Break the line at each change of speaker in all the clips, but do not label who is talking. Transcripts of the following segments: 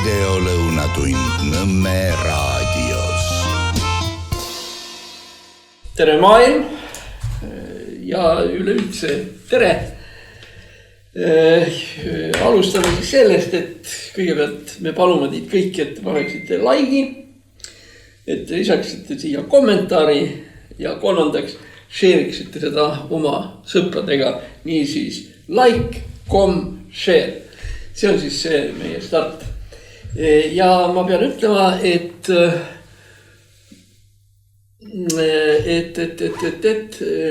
videolõunatund Nõmme raadios.
Tere maailm ja üleüldse tere. Alustame siis sellest, et kõigepealt me palume teid kõiki, et paneksite like'i, et lisaksite siia kommentaari ja kolmandaks share'iksite seda oma sõpradega. Nii siis like, share. See on siis see meie start. Ja ma pean ütlema, et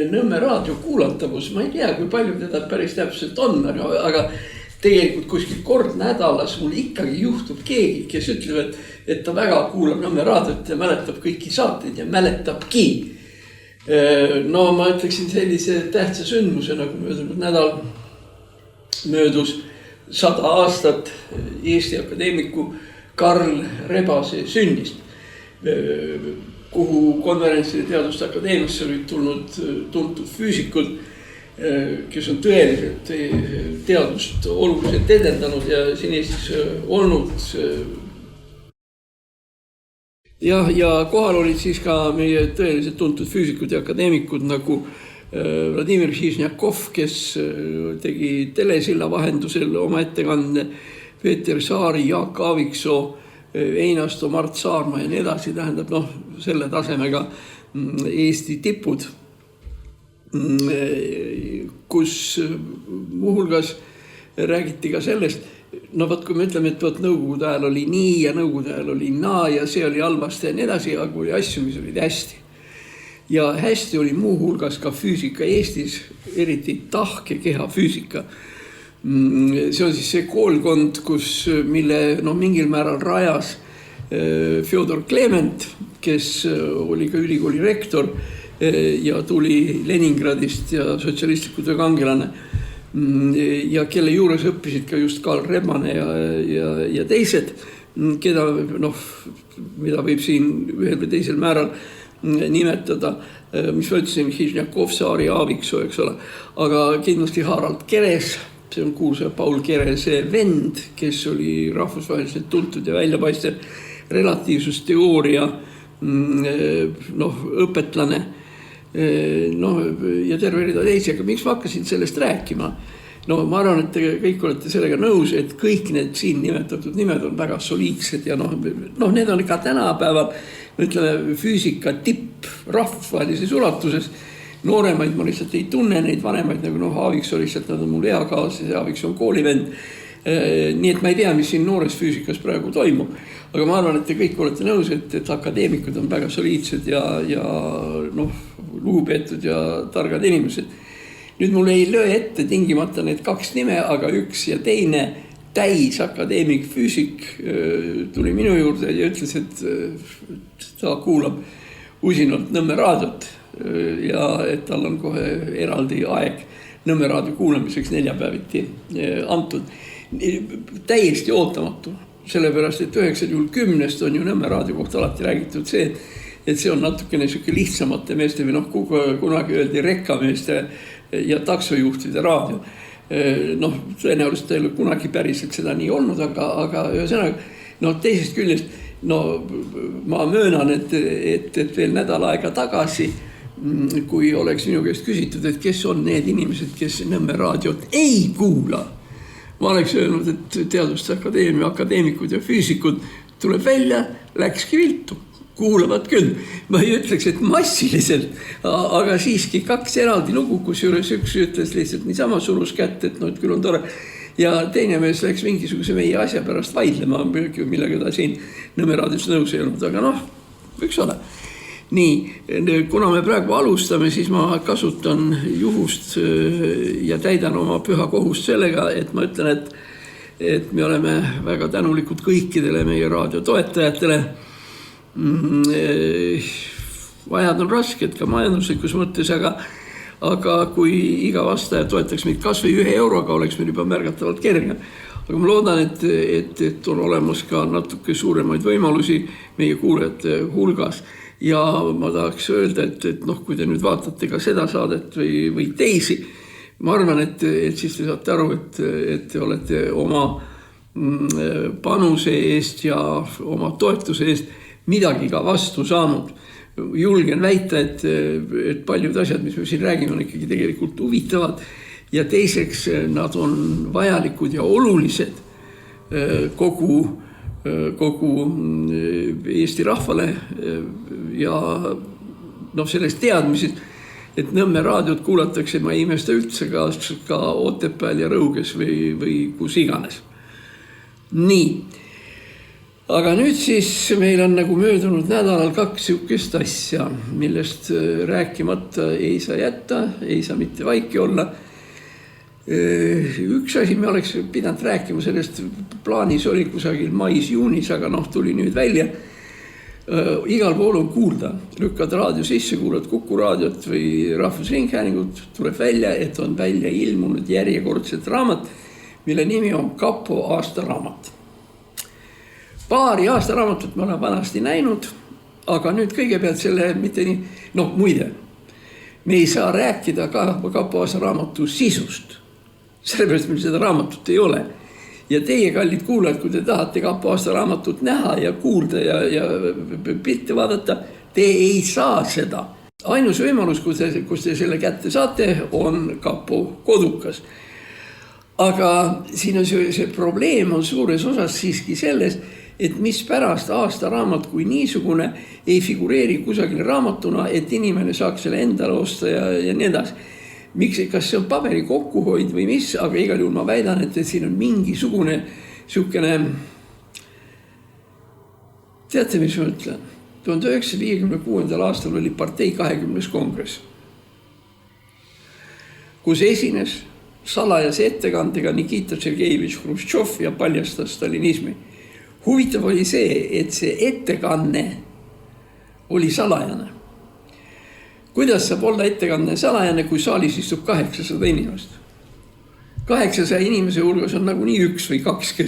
Nõmme raadio kuulatavus, ma ei tea, kui palju teda päris täpselt on, aga tegelikult kuskil kord nädalas mul ikkagi juhtub keegi, kes ütleb, et ta väga kuulab Nõmme raadiot ja mäletab kõiki saateid ja mäletabki. No ma ütleksin sellise tähtsa sündmuse, nagu möödunud nädal möödus 100 aastat Eesti akadeemiku Karl Rebase sünnist, kuhu konverentsile Teaduste Akadeemiasse olid tulnud tuntud füüsikud, kes on tõeliselt teadust oluliselt edendanud ja siin Eestis olnud. Ja kohal olid siis ka meie tõeliselt tuntud füüsikud ja akadeemikud nagu Vladimir Žižnjakov, kes tegi telesilla vahendusel oma ettekande, Peeter Saari, Jaak Aaviksoo, Einasto, Mart Saarma ja nii edasi, tähendab selle tasemega Eesti tipud, kus muuhulgas räägiti ka sellest, kui me ütleme, et nõukogude ajal oli nii ja nõukogude ajal oli naa ja see oli halvasti ja nii edasi, aga oli asju, mis olid hästi. Ja hästi oli muuhulgas ka füüsika Eestis, eriti tahkekeha füüsika. See on siis see koolkond, mille mingil määral rajas Fjodor Klement, kes oli ka ülikooli rektor ja tuli Leningradist ja sotsialistliku töö kangelane ja kelle juures õppisid ka just Karl Rebane ja teised, keda, mida võib siin ühel või teisel määral nimetada, mis ma ütlesin, Žižnjakov, Saari, Aaviksoo, eks ole, aga kindlasti Harald Keres, see on kuulsa Paul Kerese vend, kes oli rahvusvaheliselt tuntud ja väljapaistev relatiivsusteooria õpetlane ja terve rida teisi, aga miks ma hakkasin sellest rääkima? Ma arvan, et te kõik olete sellega nõus, et kõik need siin nimetatud nimed on väga soliidsed ja need on ka tänapäeval, ütleme, füüsika tipp rahvusvahelises ulatuses. Nooremaid ma lihtsalt ei tunne, neid vanemaid nagu Aaviksoo lihtsalt, nad on mul eakaaslased ja Aaviksoo on koolivend. Nii et ma ei tea, mis siin noores füüsikas praegu toimub. Aga ma arvan, et te kõik olete nõus, et akadeemikud on väga soliidsed ja lugupeetud ja targad inimesed. Nüüd mul ei löö ette tingimata need kaks nime, aga üks ja teine täis akadeemik füüsik tuli minu juurde ja ütles, et ta kuulab usinalt Nõmme raadiot ja et tal on kohe eraldi aeg Nõmme raadio kuulamiseks 4 päeviti antud. Täiesti ootamatu, sellepärast, et 9.10 on ju Nõmme raadio kohta alati räägitud see, et see on natukene lihtsamate meeste või kunagi öeldi rekkameeste ja taksojuhtide raadio. Tõenäoliselt ei ole kunagi päriselt seda nii olnud, aga ühesõnaga, teisest küljest, ma möönan, et veel nädal aega tagasi, kui oleks minu käest küsitud, et kes on need inimesed, kes Nõmme raadiot ei kuula, ma oleks öelnud, et Teaduste Akadeemia akadeemikud ja füüsikud tuleb välja, läkski viltu. Kuulavad küll. Ma ei ütleks, et massiliselt, aga siiski 2 eraldi lugu, kus juures üks ütles lihtsalt niisama surus kätt, et küll on tore. Ja teine mees läks mingisuguse meie asja pärast vaidlema, millega ta siin Nõmme raadios nõus ei olnud, aga võiks ole. Nii, kuna me praegu alustame, siis ma kasutan juhust ja täidan oma püha kohust sellega, et ma ütlen, et me oleme väga tänulikud kõikidele meie raadio toetajatele. Vajad on rasked ka majanduslikus mõttes, aga kui iga vastaja toetaks meid kas või 1 euroga, oleks meil juba märgatavalt kerge. Aga ma loodan, et on olemas ka natuke suuremaid võimalusi meie kuulajate hulgas. Ja ma tahaks öelda, et kui te nüüd vaatate ka seda saadet või teisi, ma arvan, et siis te saate aru, et te olete oma panuse eest ja oma toetuse eest midagi ka vastu saanud. Julgen väita, et paljud asjad, mis me siin räägime, on ikkagi tegelikult huvitavad ja teiseks nad on vajalikud ja olulised kogu Eesti rahvale ja sellest teadmised, et Nõmme raadiot kuulatakse, ma ei imesta üldse ka Otepääl ja Rõuges või kus iganes. Nii, aga nüüd siis meil on nagu möödunud nädalal 2 sihukest asja, millest rääkimata ei saa jätta, ei saa mitte vaiki olla. Üks asi me oleks pidanud rääkima, sellest plaanis oli kusagil mais-juunis, aga tuli nüüd välja. Igal pool on kuulda, lükkad raadio sisse, kuulad Kuku raadiot või Rahvusringhäälingut, tuleb välja, et on välja ilmunud järjekordset raamat, mille nimi on Kapo aastaraamat. Paari aastaraamatut me oleme vanasti näinud, aga nüüd kõigepealt selle mitte nii, muide, me ei saa rääkida Kapo aastaraamatu sisust, sellepärast meil seda raamatut ei ole. Ja teie, kallid kuulajad, kui te tahate Kapo aastaraamatut näha ja kuulda ja pilte vaadata, te ei saa seda. Ainus võimalus, kus te selle kätte saate, on Kapo kodukas. Aga siin on see probleem on suures osas siiski selles, et mis pärast aastaraamat kui niisugune ei figureeri kusagil raamatuna, et inimene saaks selle endale osta ja nii edasi. Miks, kas see on paberi kokkuhoid või mis, aga igal juhul ma väidan, et siin on mingisugune sihukene, teate, mis ma ütlen? 1956. aastal oli partei 20. kongress, kus esines salajase ettekandega Nikita Sergejevitš Hruštšov ja paljastas stalinismi. Huvitav oli see, et see ettekanne oli salajane. Kuidas saab olla ettekanne salajane, kui saalis istub 800 inimest? 800 inimese hulgas on nagunii 1 või 2,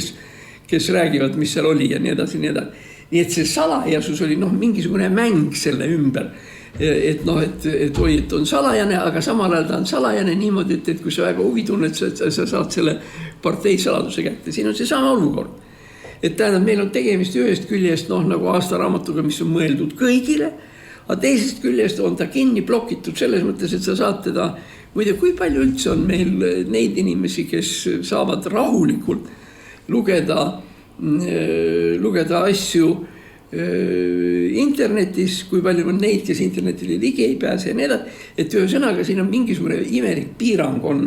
kes räägivad, mis seal oli ja nii edasi, nii edasi. Nii et see salajasus oli mingisugune mäng selle ümber. Et on salajane, aga samal ajal ta on salajane niimoodi, et kui sa väga huvi tunned, sa saad selle partei saladuse kätte. Siin on see sama olukord. Et tähendab, meil on tegemist ühest küljest nagu aastaraamatuga, mis on mõeldud kõigile, aga teisest küljest on ta kinni blokitud selles mõttes, et sa saad teda, muide, kui palju üldse on meil neid inimesi, kes saavad rahulikult lugeda asju internetis, kui palju on neid, kes internetile ligi ei pääse ja nii edasi, et ühesõnaga siin on mingisugune imelik piirang on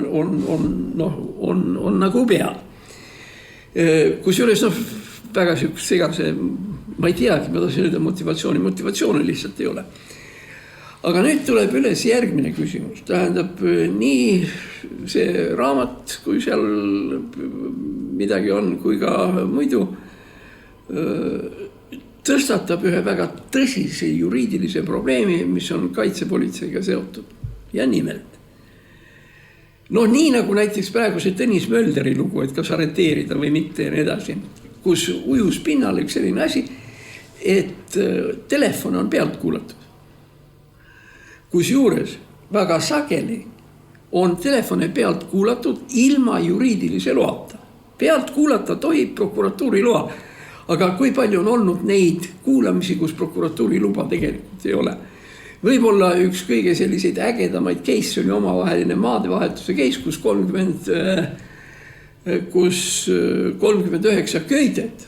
nagu peal. Kusjuures väga segase, ma ei teagi, ma tahan öelda motivatsiooni lihtsalt ei ole. Aga nüüd tuleb üles järgmine küsimus. Tähendab, nii see raamat, kui seal midagi on, kui ka muidu tõstatab ühe väga tõsise juriidilise probleemi, mis on kaitsepolitseiga seotud. Ja nimelt. Nii nagu näiteks praegu see Tõnis Mölderi lugu, et kas arreteerida või mitte ja nii edasi, kus ujus pinnale üks selline asi, et telefon on pealt kuulatud. Kusjuures väga sageli on telefone pealt kuulatud ilma juriidilise loata. Pealt kuulata tohib prokuratuuri loa, aga kui palju on olnud neid kuulamisi, kus prokuratuuri luba tegelikult ei ole. Võib-olla üks kõige selliseid ägedamaid case oli omavaheline maadevahetuse case, kus 39 köidet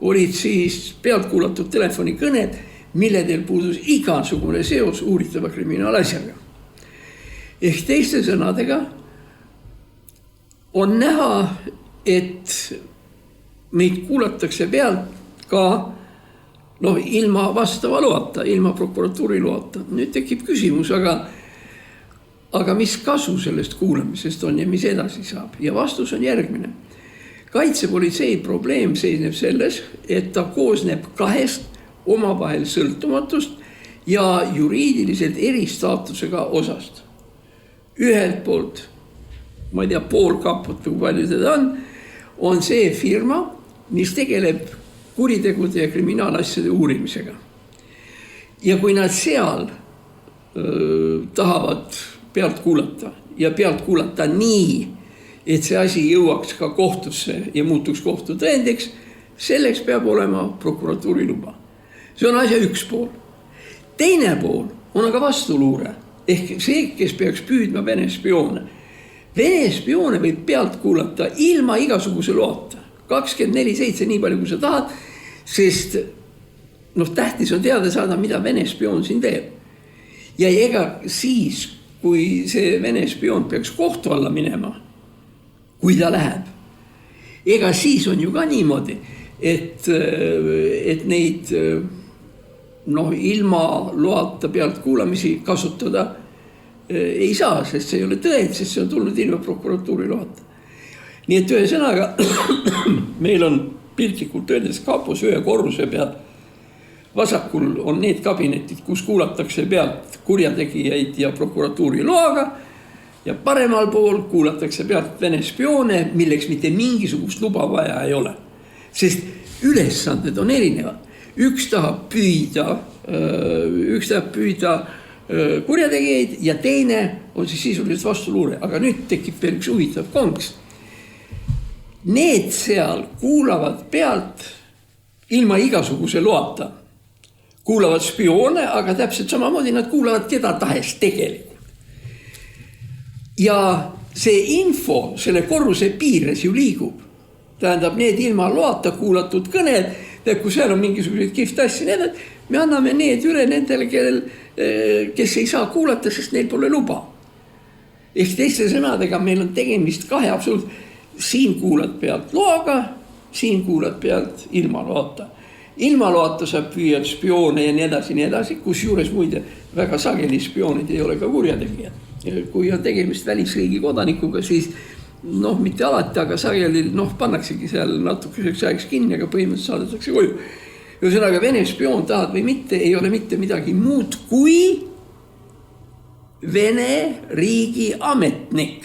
olid siis pealt kuulatud telefonikõned, milledel puudus igasugune seos uuritava kriminaalasjaga. Ehk teiste sõnadega on näha, et meid kuulatakse pealt ka ilma vastava loata, ilma prokuratuuri loata. Nüüd tekib küsimus, aga mis kasu sellest kuulamisest on ja mis edasi saab? Ja vastus on järgmine. Kaitsepolitsei probleem seisneb selles, et ta koosneb 2 omavahel sõltumatust ja juriidiliselt eristaatusega osast. Ühelt poolt, ma ei tea, pool kapot, kui palju seda on see firma, mis tegeleb kuritegude ja kriminaalasjade uurimisega. Ja kui nad seal tahavad pealt kuulata ja pealt kuulata nii, et see asi jõuaks ka kohtusse ja muutuks kohtutõendiks, selleks peab olema prokuratuuri luba. See on asja üks pool. Teine pool on aga vastuluure, ehk see, kes peaks püüdma Vene spioone. Vene spioone võib pealt kuulata ilma igasuguse loata. 24/7 nii palju, kui sa tahad, sest tähtis on teada saada, mida Vene spioon siin teeb. Ja ega siis, kui see Vene spioon peaks kohtu alla minema, kui ta läheb, ega siis on ju ka niimoodi, et neid ilma loata pealt kuulamisi kasutada ei saa, sest see ei ole tõend, sest see on tulnud ilma prokuratuuri loata. Nii et ühe sõnaga meil on piltlikult öeldes kapos ühe korruse peal. Vasakul on need kabinetid, kus kuulatakse pealt kurjategijaid ja prokuratuuri loaga ja paremal pool kuulatakse pealt Vene spioone, milleks mitte mingisugust luba vaja ei ole. Sest ülesanded on erinevad. Üks tahab püüda kurjategijaid ja teine on siis sisuliselt vastuluure. Aga nüüd tekib veel üks huvitav konks. Need seal kuulavad pealt ilma igasuguse loata. Kuulavad spioone, aga täpselt samamoodi nad kuulavad keda tahes tegelikult. Ja see info selle korruse piires ju liigub. Tähendab, need ilma loata kuulatud kõned, kui seal on mingisugused kihvt asja, me anname need üle nendele, kes ei saa kuulata, sest neil pole luba. Ehk teiste sõnadega meil on tegemist kahe absoluut. Siin kuulad pealt loaga, siin kuulad pealt ilma loata. Ilma loata saab püüad spioone ja nii edasi, kus juures muide väga sageli spioonid ei ole ka kurjategijad. Kui on tegemist välisriigi kodanikuga, siis mitte alati, aga sageli pannaksegi seal natukeseks ajaks kinni, aga põhimõtteliselt saadetakse koju. Ühesõnaga Vene spioon tahad või mitte, ei ole mitte midagi muud kui Vene riigi ametnik,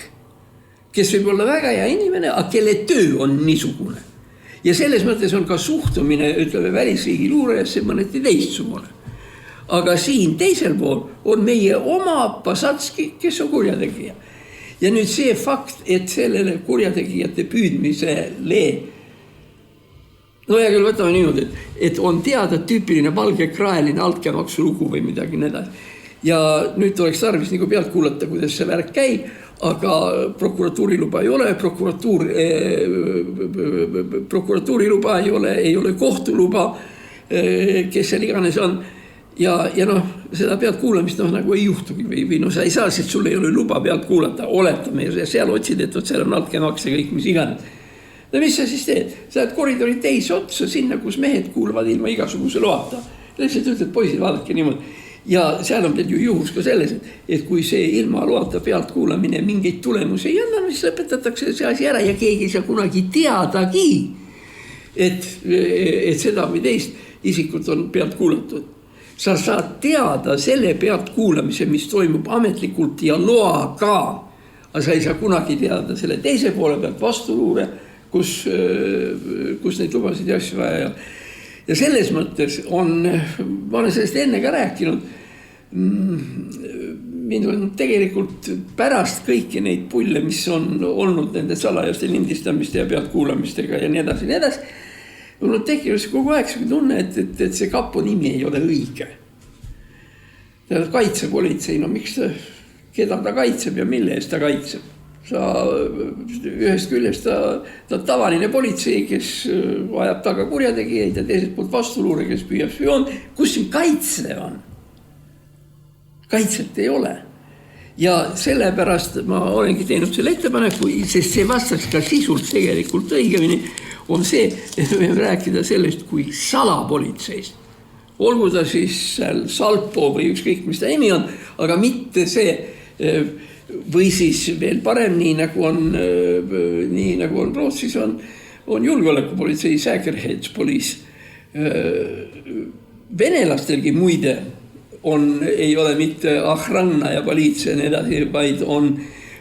kes võib olla väga hea inimene, aga kelle töö on niisugune. Ja selles mõttes on ka suhtumine, ütleme, välisriigi luurajasse mõneti teistsugune. Aga siin teisel pool on meie oma Pasatski, kes on kurjategija. Ja nüüd see fakt, et sellele kurjategijate püüdmisele, ja küll võtame niimoodi, et on teada tüüpiline valgekraeline altkäemaksu lugu või midagi nedasi. Ja nüüd tuleks tarvis nagu pealt kuulata, kuidas see värk käib, aga prokuratuuri luba ei ole, prokuratuuri luba ei ole kohtuluba, kes seal iganes on. Ja seda pealt kuulamist nagu ei juhtugi või sa ei saa, sest sul ei ole luba pealt kuulata, oletame ja seal otsid, et seal on altkäemaks ja kõik mis iganes. Mis sa siis teed? Sa oled koridori teise otsa sinna, kus mehed kuulavad ilma igasuguse loata. Lihtsalt ütled, poisid, vaadake niimoodi. Ja seal on ju juhus ka selles, et kui see ilma loata pealt kuulamine mingeid tulemusi ei anna, siis lõpetatakse see asi ära ja keegi ei saa kunagi teadagi, et seda või teist isikut on pealt kuulatud. Sa saad teada selle pealt kuulamise, mis toimub ametlikult ja loaga, aga sa ei saa kunagi teada selle teise poole pealt vastuluure, kus neid lubasid ja asju vaja ei ole. Ja selles mõttes ma olen sellest enne ka rääkinud, mind on tegelikult pärast kõiki neid pulle, mis on olnud nende salajaste lindistamiste ja pealt kuulamistega ja nii edasi, mul on tekkinud kogu aeg tunne, et see kapo nimi ei ole õige. Kaitsepolitsei, miks keda ta kaitseb ja mille eest ta kaitseb? Ühest küljest ta tavaline politsei, kes ajab taga kurjategijaid ja teiselt poolt vastuluure, kes püüab spioon. Kus siin kaitse on? Kaitset ei ole. Ja sellepärast ma olengi teinud selle ettepaneku, sest see vastaks ka sisult tegelikult õigemini, on see, et me võime rääkida sellest kui salapolitseist. Olgu ta siis Salpo või ükskõik, mis ta nimi on, aga mitte see või siis veel parem, nii nagu on Rootsis, on julgeolekupolitsei, säkerhetspoliis. Venelastelgi muide ei ole mitte ahranna ja poliitsia ja nii edasi, vaid on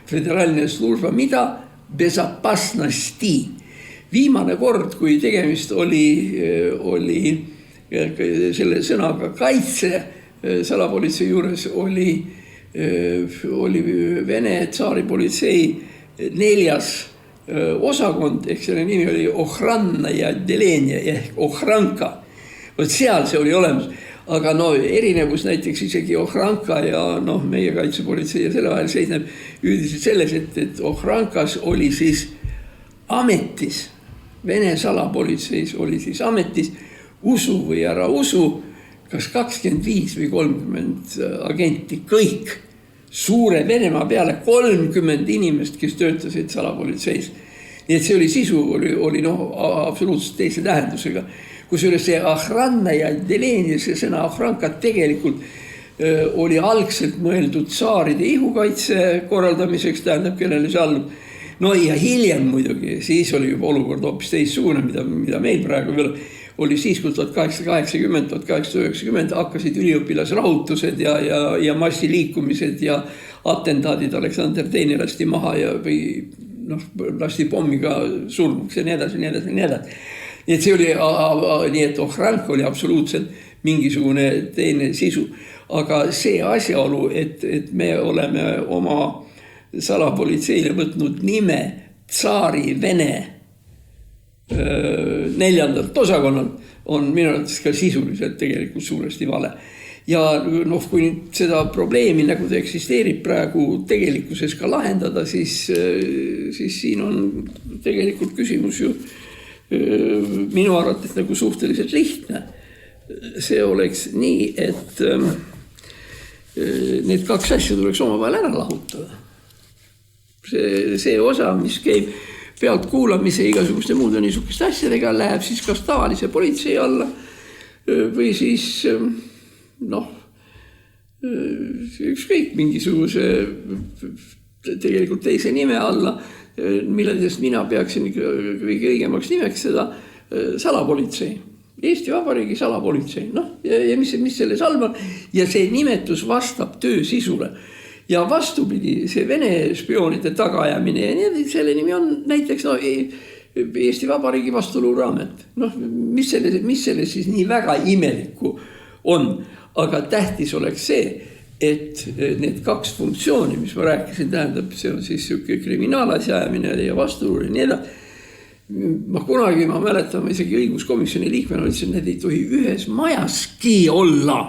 föderaalne služba, mida bezopasnosti. Viimane kord, kui tegemist oli selle sõnaga kaitse salapolitsei juures oli Vene tsaaripolitsei 4. osakond, ehk selle nimi oli Ohranna ja Delenia ehk Ohranka. Võt seal see oli olemas, aga no erinevus näiteks isegi Ohranka ja meie kaitsepolitsei ja selle vahel seisneb üldiselt selles, et Ohrankas oli siis ametis, Vene salapolitseis oli siis ametis, usu või ära usu, kas 25 või 30 agenti, kõik suure Venemaa peale 30 inimest, kes töötasid salapolitseis. Nii et see oli sisu, oli absoluutselt teise tähendusega. Kusjuures see Ohranna ja Delenia, see sõna Ohranka tegelikult oli algselt mõeldud tsaaride ihukaitse korraldamiseks, tähendab, kellele see allub. No ja hiljem muidugi, siis oli juba olukord hoopis teissugune, mida meil praegu veel oli siis, kui 1880, 1890 hakkasid üliõpilasrahutused ja massiliikumised ja atentaadid Aleksander II lasti maha või lasti pommiga surnuks ja nii edasi. Nii et see oli, nii et Ohranka oli absoluutselt mingisugune teine sisu. Aga see asjaolu, et me oleme oma salapolitseile võtnud nime tsaari Vene 4. osakonnalt, on minu arvates ka sisuliselt tegelikult suuresti vale. Ja kui nüüd seda probleemi, nagu ta eksisteerib praegu tegelikkuses ka lahendada, siis siin on tegelikult küsimus ju minu arvates nagu suhteliselt lihtne. See oleks nii, et need 2 asja tuleks omavahel ära lahutada. See osa, mis käib pealt kuulamise igasuguste muude niisuguste asjadega, läheb siis kas tavalise politsei alla või siis ükskõik mingisuguse tegelikult teise nime alla, milledest mina peaksin kõige õigemaks nimeks seda salapolitsei. Eesti Vabariigi salapolitsei. Ja mis selles halb on? Ja see nimetus vastab töö sisule. Ja vastupidi, see Vene spioonide tagaajamine ja nii, selle nimi on näiteks Eesti Vabariigi vastuluuraamet. Mis selle siis nii väga imelikku on? Aga tähtis oleks see, et need 2 funktsiooni, mis ma rääkisin, tähendab, see on siis kriminaalasjaajamine ja vastuluur ja nii edasi. Ma mäletan, ma isegi õiguskomisjoni liikmena ütlesin, et need ei tohi ühes majaski olla.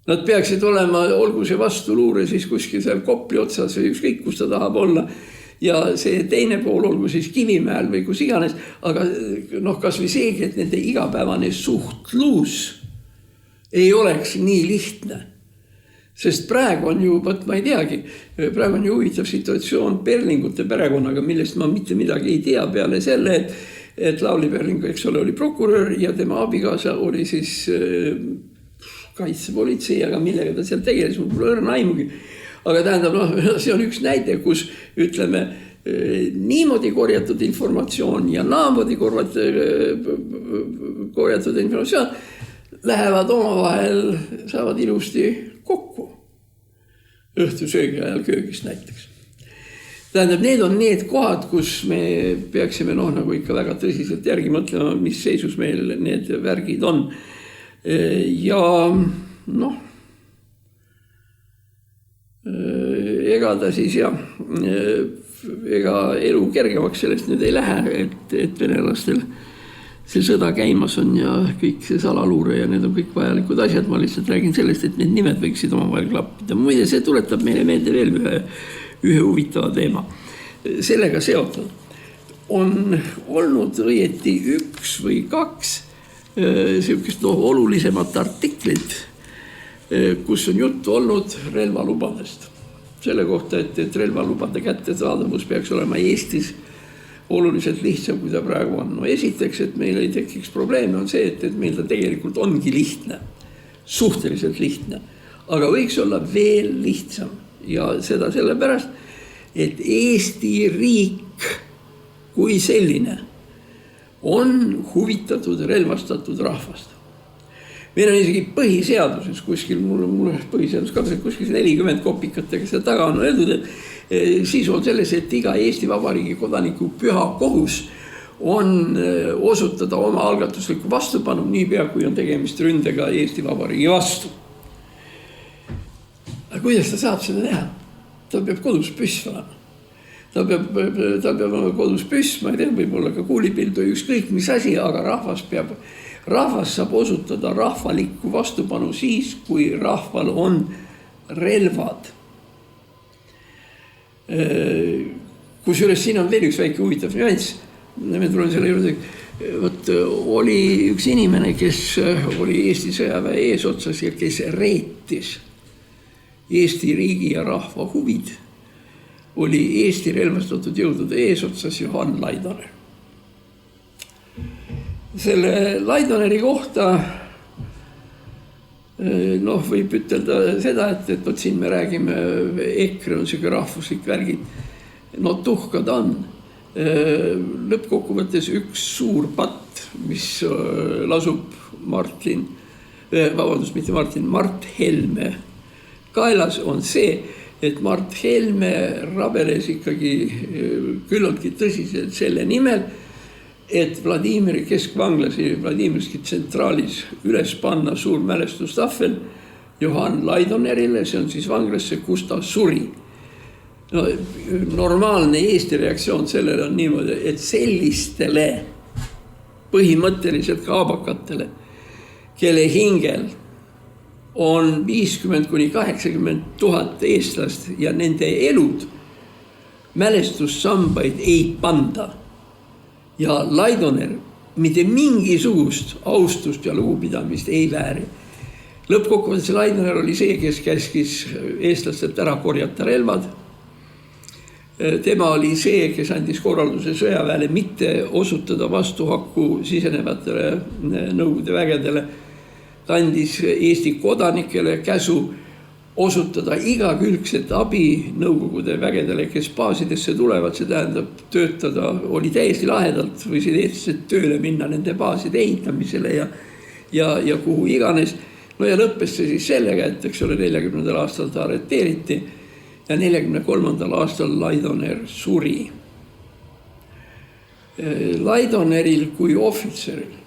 Nad peaksid olema, olgu see vastuluure siis kuskil seal Kopli otsas või ükskõik, kus ta tahab olla. Ja see teine pool olgu siis Kivimäel või kus iganes, aga kas või seegi, et nende igapäevane suhtlus ei oleks nii lihtne. Sest praegu on ju, ma ei teagi, praegu on ju huvitav situatsioon Perlingute perekonnaga, millest ma mitte midagi ei tea peale selle, et Lauli Perling, eks ole, oli prokurör ja tema abikaasa oli siis kaitsepolitsei, aga millega ta seal tegeles, mul pole õrna aimugi. Aga tähendab, see on üks näide, kus ütleme niimoodi korjatud informatsioon ja naamoodi korjatud informatsioon lähevad omavahel, saavad ilusti kokku. Õhtusöögi ajal köögist näiteks. Tähendab, need on need kohad, kus me peaksime nagu ikka väga tõsiselt järgi mõtlema, mis seisus meil need värgid on. Ja ega ta siis ega elu kergemaks sellest nüüd ei lähe, et venelastel see sõda käimas on ja kõik see salaluure ja need on kõik vajalikud asjad. Ma lihtsalt räägin sellest, et need nimed võiksid omavahel klappida. Muide, see tuletab meile meelde veel ühe huvitava teema. Sellega seotud on olnud õieti 1 või 2 sihukest olulisemat artiklit, kus on juttu olnud relvalubadest. Selle kohta, et relvalubade kättesaadavus peaks olema Eestis oluliselt lihtsam, kui ta praegu on. Esiteks, et meil ei tekiks probleeme, on see, et meil ta tegelikult ongi lihtne, suhteliselt lihtne, aga võiks olla veel lihtsam. Ja seda sellepärast, et Eesti riik kui selline on huvitatud relvastatud rahvast. Meil on isegi põhiseaduses kuskil, mul põhiseadus kuskil 40 kopikatega seda taga on öeldud, et siis on selles, et iga Eesti Vabariigi kodaniku püha kohus on osutada oma algatuslikku vastupanu niipea, kui on tegemist ründega Eesti Vabariigi vastu. Aga kuidas ta saab seda teha? Ta peab kodus püss olema. ta peab oma kodus püss, ma ei tea, võib-olla ka kuulipildu, ükskõik mis asi, aga rahvas saab osutada rahvalikku vastupanu siis, kui rahval on relvad. Kusjuures siin on veel üks väike huvitav nüanss. Me tulen selle juurde, oli üks inimene, kes oli Eesti sõjaväe eesotsas ja kes reetis Eesti riigi ja rahva huvid, oli Eesti relvastatud jõudude eesotsas Johan Laidoner. Selle Laidoneri kohta võib ütelda seda, et siin me räägime, EKRE on selline rahvuslik värgid, tuhka ta on. Lõppkokkuvõttes üks suur patt, mis lasub Mart Helme kaelas, on see, et Mart Helme rabeles ikkagi küllaltki tõsiselt selle nimel, et Vladimiri keskvanglasi Vladimirski tsentraalis üles panna suur mälestustahvel Johan Laidonerile, see on siis vanglasse, kus ta suri. Normaalne Eesti reaktsioon sellele on niimoodi, et sellistele põhimõtteliselt kaabakatele, kelle hingel on 50,000–80 000 eestlast ja nende elud, mälestussambaid ei panda. Ja Laidoner mitte mingisugust austust ja lugupidamist ei vääri. Lõppkokkuvõttes Laidoner oli see, kes käskis eestlastelt ära korjata relvad. Tema oli see, kes andis korralduse sõjaväele mitte osutada vastuhakku sisenevatele Nõukogude vägedele. Ta andis Eesti kodanikele käsu osutada igakülgset abi Nõukogude vägedele, kes baasidesse tulevad, see tähendab töötada, oli täiesti lahedalt, võisid eestlased tööle minna nende baaside ehitamisele ja kuhu iganes. Ja lõppes see siis sellega, et 40. aastal ta arreteeriti ja 43. aastal Laidoner suri. Laidoneril kui ohvitseril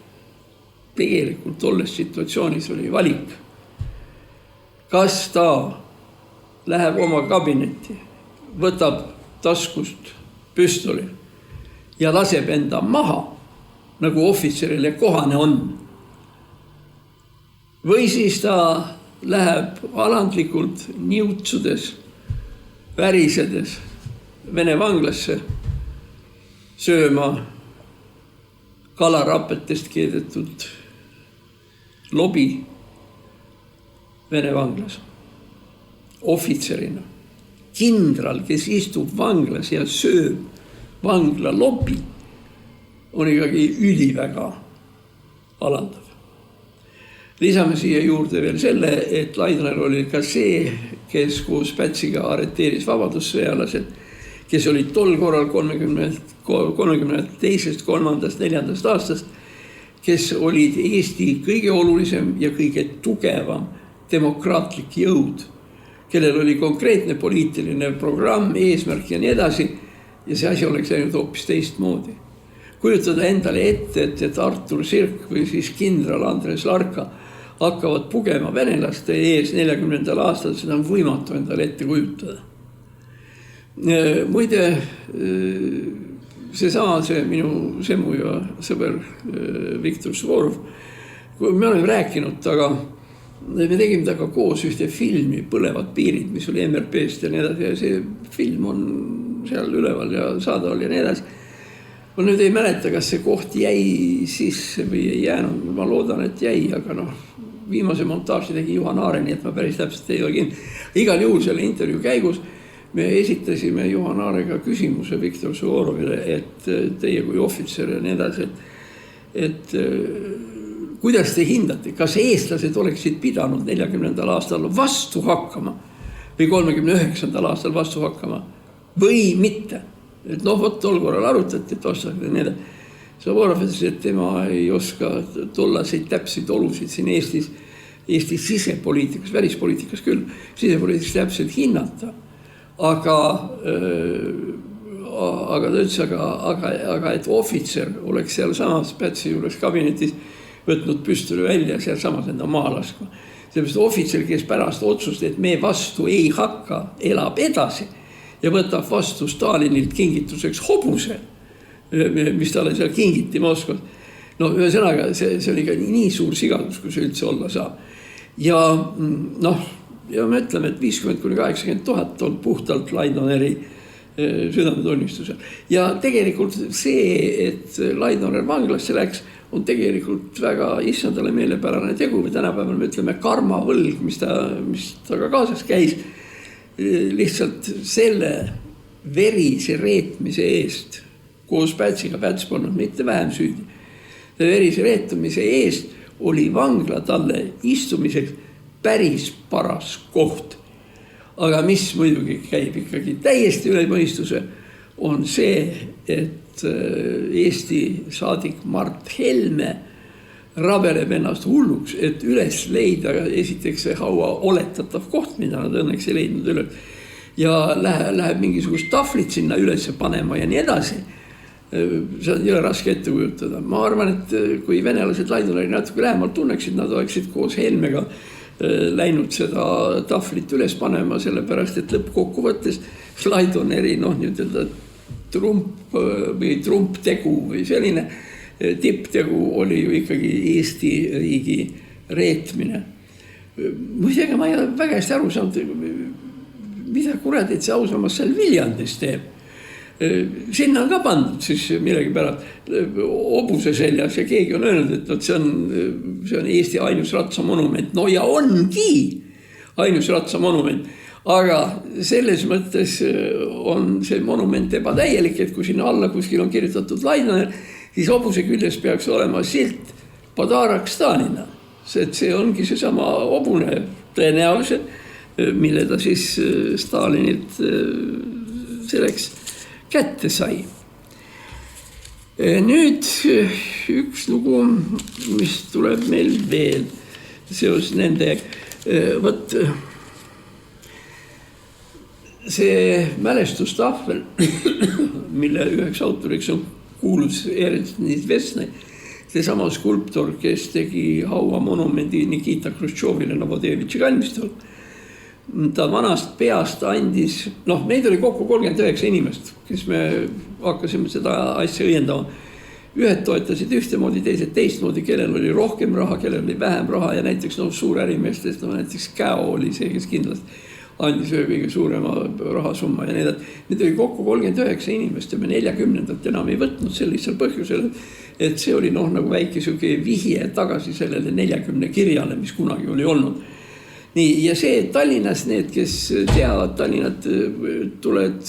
tegelikult tolles situatsioonis oli valik. Kas ta läheb oma kabinetti, võtab taskust püstoli ja laseb enda maha, nagu ohvitserile kohane on. Või siis ta läheb alandlikult niutsudes, värisedes Vene vanglasse sööma kalarapetest keedetud lobi Vene vanglas, ohvitserina. Kindral, kes istub vanglas ja sööb vangla lobi, on ikkagi üliväga alandav. Lisame siia juurde veel selle, et Laidoner oli ka see, kes koos Pätsiga arreteeris vabadussõjalased, kes olid tol korral 32., 3., 4. aastast, kes olid Eesti kõige olulisem ja kõige tugevam demokraatlik jõud, kellel oli konkreetne poliitiline programm, eesmärk ja nii edasi, ja see asi oleks läinud hoopis teistmoodi. Kujutada endale ette, et Artur Sirk või siis kindral Andres Larka hakkavad pugema venelaste ees 40. aastal, seda on võimatu endale ette kujutada. Muide, see minu semu ja sõber Viktor Suvorov, kui me oleme rääkinud taga, me tegime taga koos ühte filmi Põlevad piirid, mis oli MRP-st ja nii edasi, ja see film on seal üleval ja saadaval ja nii edasi. Ma nüüd ei mäleta, kas see koht jäi sisse või ei jäänud, ma loodan, et jäi, aga viimase montaaži tegi Juhan Aare, nii et ma päris täpselt ei ole kindel. Igal juhul selle intervjuu käigus me esitasime Juhan Aarega küsimuse Viktor Suvorovile, et teie kui ohvitser ja nii edasi, et kuidas te hindate, kas eestlased oleksid pidanud 40. aastal vastu hakkama või 39. aastal vastu hakkama või mitte? Et tol korral arutati, et vastaksid ja nii edasi. Suvorov ütles, et tema ei oska tollaseid täpseid olusid siin Eesti sisepoliitikas, välispoliitikas küll, sisepoliitikas täpselt hinnata. Aga ta ütles, aga et ohvitser oleks seal samas Pätsi juures kabinetis võtnud püstoli välja seal samas enda maha laskma. Sellepärast ohvitser, kes pärast otsust, et me vastu ei hakka, elab edasi, ja võtab vastu Stalinilt kingituseks hobuse, mis talle seal kingiti Moskvas. No ühesõnaga, see oli ka nii suur sigadus, kui see üldse olla saab. Ja noh, ja me ütleme, et 50–80 000 on puhtalt Laidoner südametunnistusel. Ja tegelikult see, et Laidoner vanglasse läks, on tegelikult väga issandale meelepärane tegu või tänapäeval me ütleme karmavõlg, mis taga kaasas käis. Lihtsalt selle verise reetmise eest koos Pätsiga, Päts polnud mitte vähem süüdi. Verise reetmise eest oli vangla talle istumiseks päris paras koht. Aga mis muidugi käib ikkagi täiesti üle mõistuse, on see, et Eesti saadik Mart Helme rabeleb ennast hulluks, et üles leida esiteks see haua oletatav koht, mida nad õnneks ei leidnud üles. Ja läheb mingisugust tahvlit sinna üles panema ja nii edasi. See ei ole raske ette kujutada. Ma arvan, et kui venelased Laidoneri natuke lähemalt tunneksid, nad oleksid koos Helmega läinud seda tahvlit üles panema, sellepärast, et lõppkokkuvõttes Laidoneri trumptegu või selline tipptegu oli ju ikkagi Eesti riigi reetmine. Muidega ma ei ole väga hästi aru saanud, mida kuradit see ausammas seal Viljandis teeb. Sinna on ka pandud siis millegi pärast hobuse seljas ja keegi on öelnud, et see on Eesti ainus ratsamonument. No ja ongi ainus ratsamonument. Aga selles mõttes on see monument ebatäielik, et kui sinna alla kuskil on kirjutatud Laidoner, siis hobuse küljes peaks olema silt Padarak Stalina. See ongi see sama hobune tõenäoliselt, mille ta siis Stalinilt selleks kätte sai. Nüüd üks lugu, mis tuleb meil veel seos nende, see mälestustahvel, mille üheks autoriks on kuulus Ernst Vesne, see sama skulptor, kes tegi haua monumendi Nikita Khrushchevile Novodevitši kalmistul. Ta vanast peast andis, meid oli kokku 39 inimest, kes me hakkasime seda asja õiendama. Ühed toetasid ühtemoodi, teised teistmoodi, kellel oli rohkem raha, kellel oli vähem raha ja näiteks suur ärimeestest, näiteks Käo oli see, kes kindlasti andis ühe kõige suurema rahasumma ja need. Need oli kokku 39 inimest ja me 40-ndat enam ei võtnud sellisel põhjusel, et see oli nagu väike vihje tagasi sellele 40 kirjale, mis kunagi oli olnud. Nii, ja see Tallinnas, need, kes teavad Tallinnat, tuled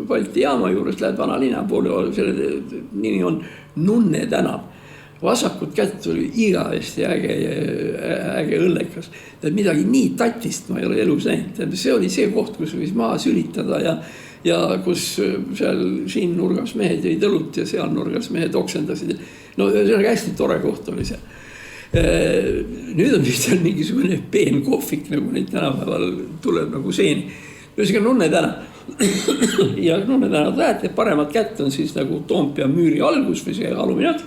Balti jaama juures, lähed vana linna poole, selle nimi on Nunne tänav. Vasakut kätt oli igavesti äge õllekas. Midagi nii tatist ma ei ole elus näinud. See oli see koht, kus võis maha sülitada ja kus siin nurgas mehed jõid õlut ja seal nurgas mehed oksendasid. No see oli hästi tore koht oli see. Nüüd on vist mingisugune peen kohvik, nagu neid tänapäeval tuleb nagu seeni. Ühesõnaga Nunne tänav. Ja Nunne tänav lähete, paremat kätt on siis nagu Toompea müüri algus või see aluminat.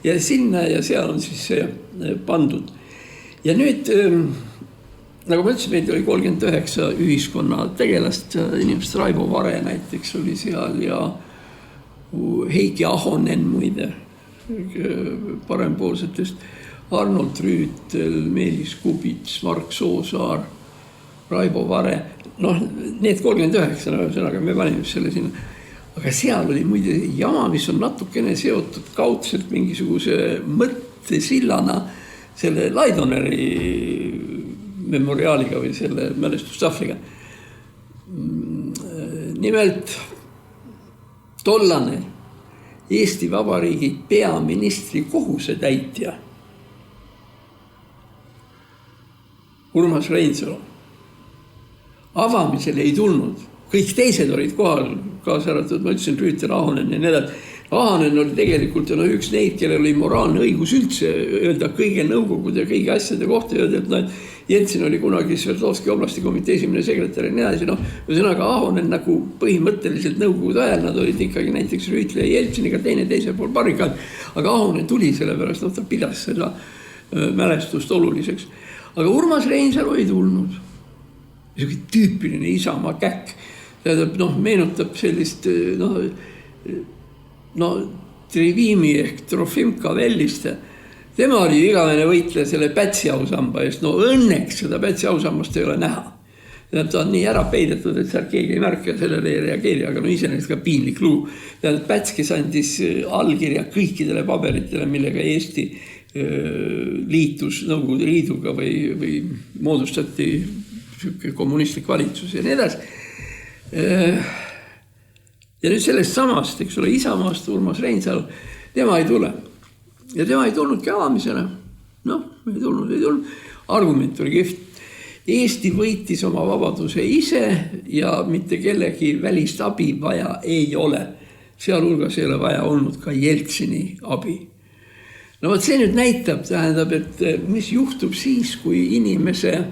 Ja sinna ja seal on siis see pandud. Ja nüüd, nagu ma ütlesin, meid oli 39 ühiskonna tegelast, inimest Raivo Vare näiteks oli seal ja Heiki Ahonen muide, parempoolsetest, Arnold Rüütel, Meelis Kubits, Mark Soosaar, Raivo Vare. Need 39, me panime selle sinna. Aga seal oli muide jama, mis on natukene seotud kaudselt mingisuguse mõttesillana selle Laidoneri memoriaaliga või selle mälestustahvliga. Nimelt tollane Eesti Vabariigi peaministri kohusetäitja Urmas Reinsalu avamisel ei tulnud. Kõik teised olid kohal, kaasa arvatud, ma ütlesin Rüütel, Ahonen ja need. Ahonen oli tegelikult üks neid, kellel oli moraalne õigus üldse öelda kõige nõukogude ja kõigi asjade kohta öelda, et Jeltsin oli kunagi Sverdlovski oblasti komitee esimene sekretär ja nii edasi. Ühesõnaga Ahonen nagu põhimõtteliselt nõukogude ajal, nad olid ikkagi näiteks Rüütel ja Jeltsiniga teise pool barrikaad, aga Ahonen tuli sellepärast, ta pidas seda mälestust oluliseks. Aga Urmas Reinsalu ei tulnud. Niisugune tüüpiline Isamaa käkk. Tähendab, meenutab sellist Trivimi ehk Trofimka Velliste. Tema oli igavene võitleja selle Pätsi ausamba eest. Õnneks seda Pätsi ausambast ei ole näha. Ta on nii ära peidetud, et seal keegi ei märka, sellele ei reageeri, aga iseenesest ka piinlik lugu. Päts, kes andis allkirja kõikidele paberitele, millega Eesti liitus Nõukogude Liiduga või moodustati kommunistlik valitsus ja nii edasi. Ja nüüd sellest samast, eks ole, Isamaast Urmas Reinsalu, tema ei tule. Ja tema ei tulnudki avamisele. Ei tulnud. Argument oli kehv. Eesti võitis oma vabaduse ise ja mitte kellegi välist abi vaja ei ole. Sealhulgas ei ole vaja olnud ka Jeltsini abi. Võt see nüüd näitab, tähendab, et mis juhtub siis, kui inimese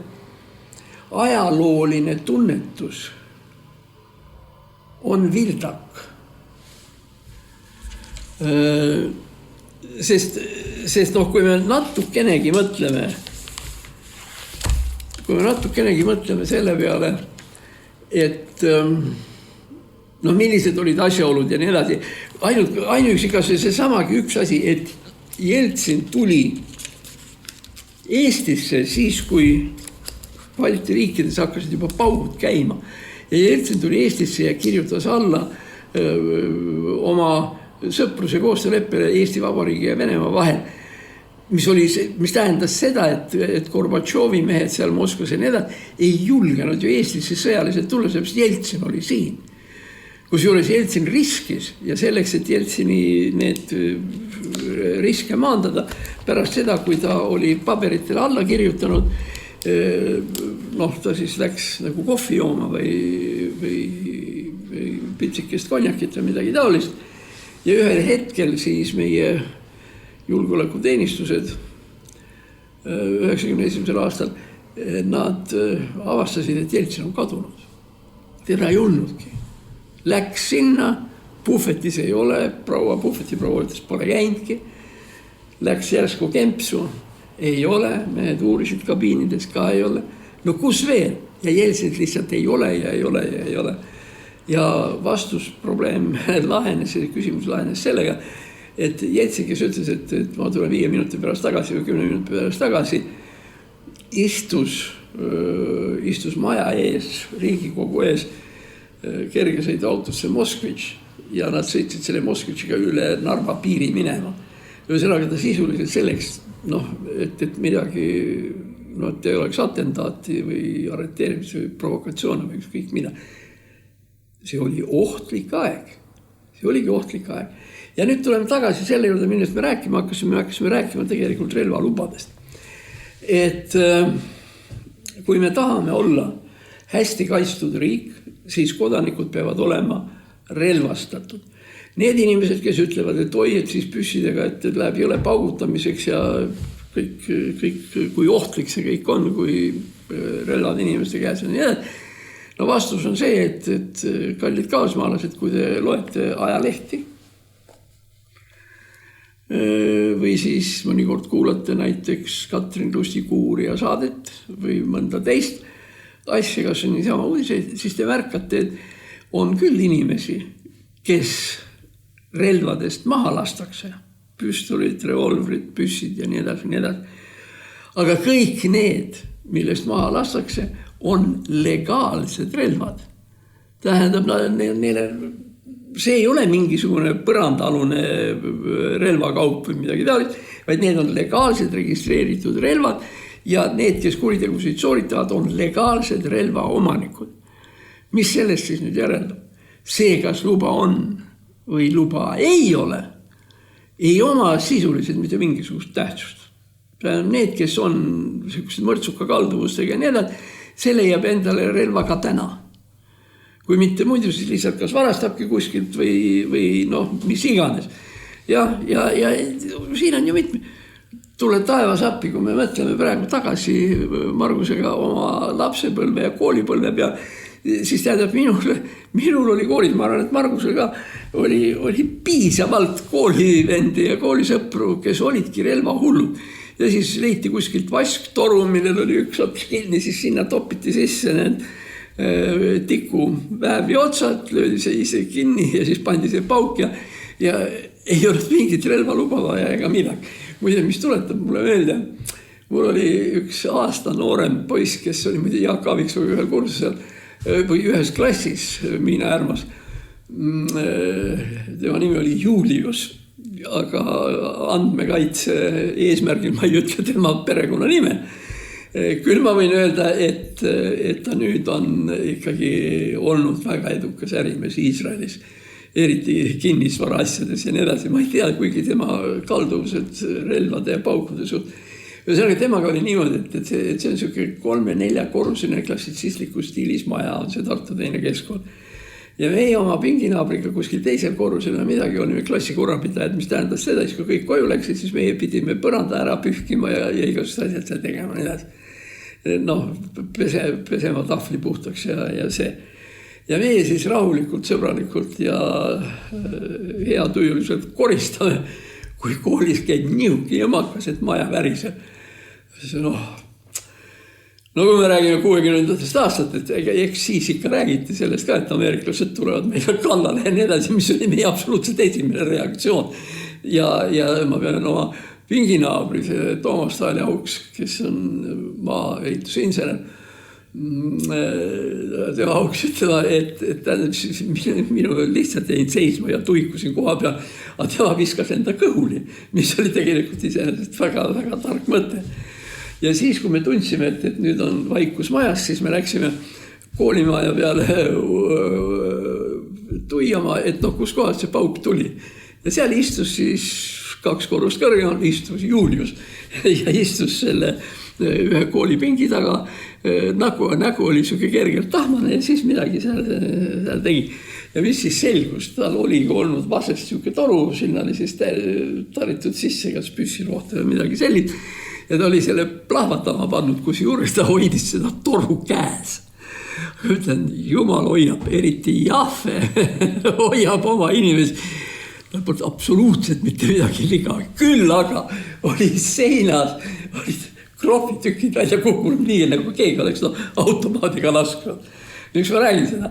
ajalooline tunnetus on vildak. Sest kui me natukenegi mõtleme selle peale, et millised olid asjaolud ja nii edasi. Ainuüksi ka see samagi üks asi, et Jeltsin tuli Eestisse siis, kui Balti riikides hakkasid juba paugud käima. Ja Jeltsin tuli Eestisse ja kirjutas alla oma sõpruse koostööleppele Eesti Vabariigi ja Venemaa vahel, mis tähendas seda, et Gorbatšovi mehed seal Moskvas ja nii edasi ei julgenud ju Eestisse sõjaliselt tulla, sellepärast Jeltsin oli siin. Kusjuures Jeltsin riskis ja selleks, et Jeltsini need riske maandada, pärast seda, kui ta oli paberitele alla kirjutanud, ta siis läks nagu kohvi jooma või pitsikest konjakit või midagi taolist. Ja ühel hetkel siis meie julgeolekuteenistused 91. aastal, nad avastasid, et Jeltsin on kadunud. Teda ei olnudki. Läks sinna, puhvetis ei ole, puhveti proua ütles, pole käinudki. Läks järsku Kempsu, ei ole, mehed uurisid kabiinides ka ei ole. Kus veel? Ja Jeltsinit lihtsalt ei ole ja ei ole ja ei ole. Ja vastusprobleem lahenes, küsimus lahenes sellega, et Jeltsin, kes ütles, et ma tulen 5 minuti pärast tagasi või 10 minuti pärast tagasi, istus maja ees, Riigikogu ees, kergesõidu autosse Moskvitš ja nad sõitsid selle Moskvitšiga üle Narva piiri minema. Ühesõnaga ta sisuliselt selleks, et midagi, et ei oleks atentaati või arreteerimise või provokatsioone või kõik mida. See oli ohtlik aeg. See oligi ohtlik aeg. Ja nüüd tuleme tagasi selle juurde, millest me rääkima hakkasime rääkima tegelikult relvalubadest. Et kui me tahame olla hästi kaitstud riik, siis kodanikud peavad olema relvastatud. Need inimesed, kes ütlevad, et oi, et siis püssidega, et läheb jõle paugutamiseks ja kõik, kui ohtlik see kõik on, kui relvad inimeste käes on. Vastus on see, et kallid kaasmaalased, kui te loete ajalehti või siis mõnikord kuulate näiteks Katrin Lusti Kuuria saadet või mõnda teist asja, kas on niisama uudiseid, siis te märkate, et on küll inimesi, kes relvadest maha lastakse. Püstolid, revolvrid, püssid ja nii edasi. Aga kõik need, millest maha lastakse, on legaalsed relvad. Tähendab, see ei ole mingisugune põrandaalune relvakaup või midagi taolist, vaid need on legaalsed registreeritud relvad ja need, kes kuritegusid sooritavad, on legaalsed relva omanikud. Mis sellest siis nüüd järeldab? See, kas luba on või luba ei ole, ei oma sisuliselt mitte mingisugust tähtsust. Need, kes on mõrtsuka kalduvustega ja nii edasi, see leiab endale relva ka täna. Kui mitte muidu, siis lihtsalt kas varastabki kuskilt või mis iganes. Ja siin on ju mitme. Tule taevas appi, kui me mõtleme praegu tagasi Margusega oma lapsepõlve ja koolipõlve peal, siis tähendab minul oli koolis, ma arvan, et Margusel ka oli piisavalt koolivendi ja koolisõpru, kes olidki relva hullud. Ja siis leiti kuskilt vasktoru, millel oli üks ots kinni, siis sinna topiti sisse need tiku väävi otsad, löödi see ise kinni ja siis pandi see pauk ja ei olnud mingit relvaluba vaja ega midagi. Muide, mis tuletab mulle meelde, mul oli üks aasta noorem poiss, kes oli muide Jaak Aaviksooga ühel kursusel või ühes klassis Miina Ärmas. Tema nimi oli Julius, aga andmekaitse eesmärgil ma ei ütle tema perekonna nime. Küll ma võin öelda, et ta nüüd on ikkagi olnud väga edukas ärimees Iisraelis, eriti kinnisvara asjades ja nii edasi. Ma ei tea, kuigi tema kalduvused relvade ja paukude suht. Ühesõnaga, temaga oli niimoodi, et see on selline 3-4 korruseline klassitsistliku stiilis maja, on see Tartu teine keskkool. Ja meie oma pinginaabriga kuskil teisel korrusel midagi olime klassikorrapidajad, mis tähendas seda, kui kõik koju läksid, siis meie pidime põranda ära pühkima ja igasugused asjad seal tegema nii edasi. Pesema tahvli puhtaks ja see. Ja meie siis rahulikult, sõbralikult ja heatujuliselt koristame, kui koolis käib niuki jõmakas, et maja väriseb. No kui me räägime 60-ndatest aastat, et eks siis ikka räägiti sellest ka, et ameeriklased tulevad meile kallale ja nii edasi, mis oli meie absoluutselt esimene reaktsioon. Ja ma pean oma pinginaabri, see Toomas Taali-Auks, kes on maaehitusinsener, tema Auks ütlema, et minu lihtsalt jäin seisma ja tuikusin koha peal, aga tema viskas enda kõhuli, mis oli tegelikult iseenesest väga, väga tark mõte. Ja siis, kui me tundsime, et nüüd on vaikus majas, siis me läksime koolimaja peale tuiama, et kus kohast see pauk tuli. Ja seal istus siis 2 korrust kõrgemal, istus Julius ja istus selle ühe kooli pingi taga. Nägu oli suke kergelt tahmane ja siis midagi seal tegi. Ja mis siis selgus, tal oli olnud vasest suke toru, sinna oli siis taritud sisse, kas püssi rohte või midagi sellist. Ja ta oli selle plahvatama pannud, kus juures ta hoidis seda toru käes. Ütlen, Jumal hoiab, eriti Jahve hoiab oma inimesi. Tal polnud absoluutselt mitte midagi liga. Küll aga oli seinas, olid krohvitükid välja kukkunud nii, nagu keegi oleks automaadiga laskunud. Üks ma räägin seda.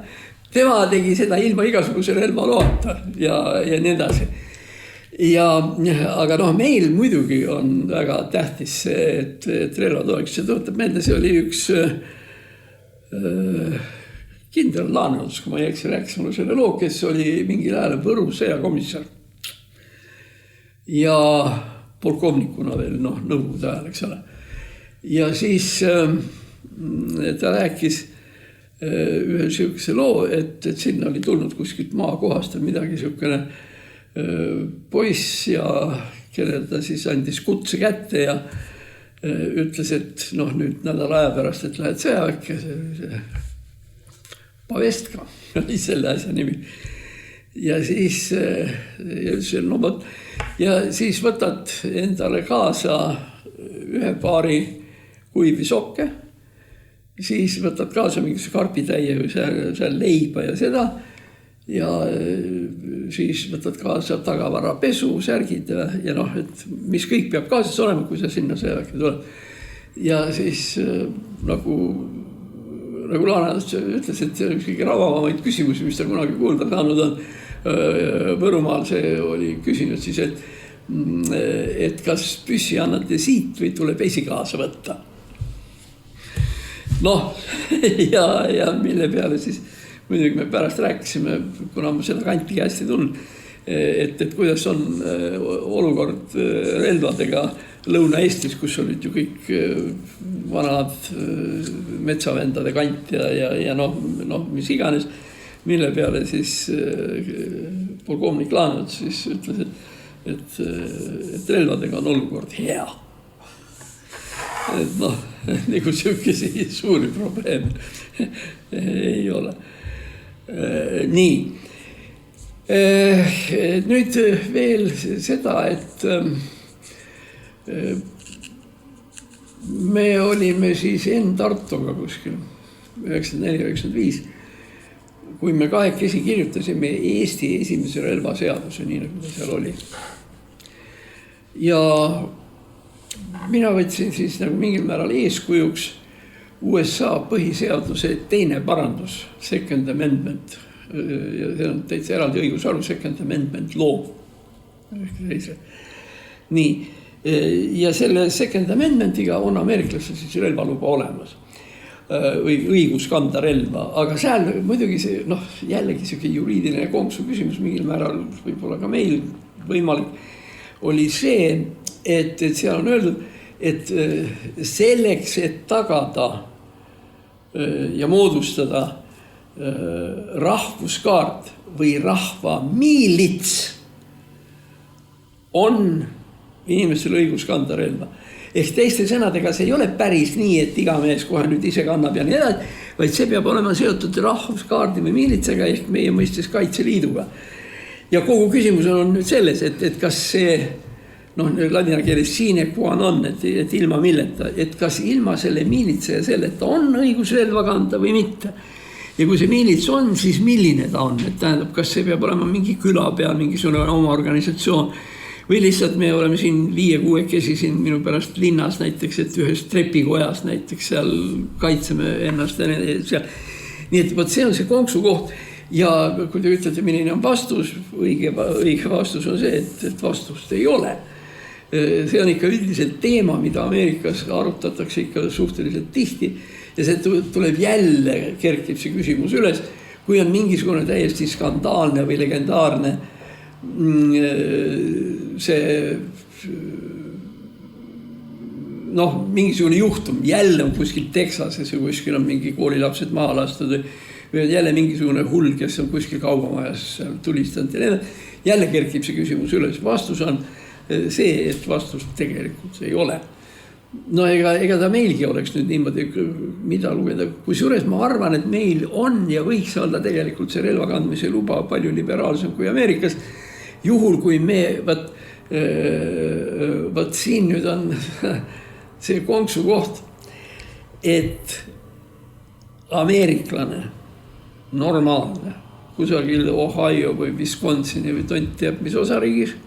Tema tegi seda ilma igasuguse relva loota ja nii edasi. Aga meil muidugi on väga tähtis see, et relvad oleks. See tõotab meelde, see oli üks kindral Laaneots, kui ma ei eksi, rääkis mulle selle loo, kes oli mingil ajal Võru sõjakomissar. Ja polkovnikuna veel, nõukogude ajal, eks ole. Ja siis ta rääkis ühe sihukese loo, et sinna oli tulnud kuskilt maakohast või midagi sihukene poiss ja kellel ta siis andis kutse kätte ja ütles, et nüüd nädal aja pärast, et lähed sõjaväkke, see Pavestka oli selle asja nimi. Ja siis ja siis võtad endale kaasa ühe paari kuivi sokke, siis võtad kaasa mingi karpitäie või seal leiba ja seda ja siis võtad kaasa tagavara pesu, särgid ja et mis kõik peab kaasas olema, kui sa sinna sõjaväkke tuleb. Ja siis nagu Laanets ütles, et see on üks kõige ravavamaid küsimusi, mis ta kunagi kuulda saanud on. Võrumaal see oli küsinud siis, et kas püssi annate siit või tuleb esi kaasa võtta. Ja mille peale siis muidugi me pärast rääkisime, kuna ma seda kanti hästi tunnen, et kuidas on olukord relvadega Lõuna-Eestis, kus olid ju kõik vanad metsavendade kant ja mis iganes, mille peale siis polkovnik Laaneots siis ütles, et relvadega on olukord hea. Et nagu sihukesi suuri probleeme ei ole. Nii. Nüüd veel seda, et me olime siis Tartuga kuskil 94-95, kui me kahekesi kirjutasime Eesti esimese relvaseaduse, nii nagu ta seal oli. Ja mina võtsin siis nagu mingil määral eeskujuks, USA põhiseaduse teine parandus, Second Amendment. Ja see on täitsa eraldi õigusalu, Second Amendment law. Nii, ja selle Second Amendmentiga on ameeriklasel siis relvaluba olemas. Või õigus kanda relva, aga seal muidugi see, jällegi selline juriidiline konksu küsimus mingil määral võib-olla ka meil võimalik oli see, et seal on öeldud, et selleks, et tagada ja moodustada rahvuskaart või rahva miilits on inimestel õigus kanda relva. Ehk teiste sõnadega see ei ole päris nii, et iga mees kohe nüüd ise kannab ja nii edasi, vaid see peab olema seotud rahvuskaardi või miilitsaga ehk meie mõistes Kaitseliiduga. Ja kogu küsimus on nüüd selles, et kas see, ladina keeles sine qua non, et ilma milleta, et kas ilma selle miilitsa ja selleta on õigus relva kanda või mitte. Ja kui see miilits on, siis milline ta on, et tähendab, kas see peab olema mingi küla peal, mingisugune oma organisatsioon, või lihtsalt me oleme siin 5-6 siin minu pärast linnas näiteks, et ühes trepikojas näiteks seal kaitseme ennast. Nii et see on see konksu koht. Ja kui te ütlete, milline on vastus, õige vastus on see, et vastust ei ole. See on ikka üldiselt teema, mida Ameerikas arutatakse ikka suhteliselt tihti. Ja see tuleb jälle, kerkib see küsimus üles, kui on mingisugune täiesti skandaalne või legendaarne see mingisugune juhtum, jälle on kuskil Texases ja kuskil on mingi koolilapsed maha lastud või jälle mingisugune hull, kes on kuskil kaubamajas tulistanud ja jälle kerkib see küsimus üles. Vastus on see, et vastust tegelikult ei ole. Ega ta meilgi oleks nüüd niimoodi, mida lugeda. Kusjuures ma arvan, et meil on ja võiks olla tegelikult see relvakandmise luba palju liberaalsem kui Ameerikas. Juhul, kui me, vaat siin nüüd on see konksu koht, et ameeriklane, normaalne, kusagil Ohio või Wisconsini või tont teab, mis osariigis,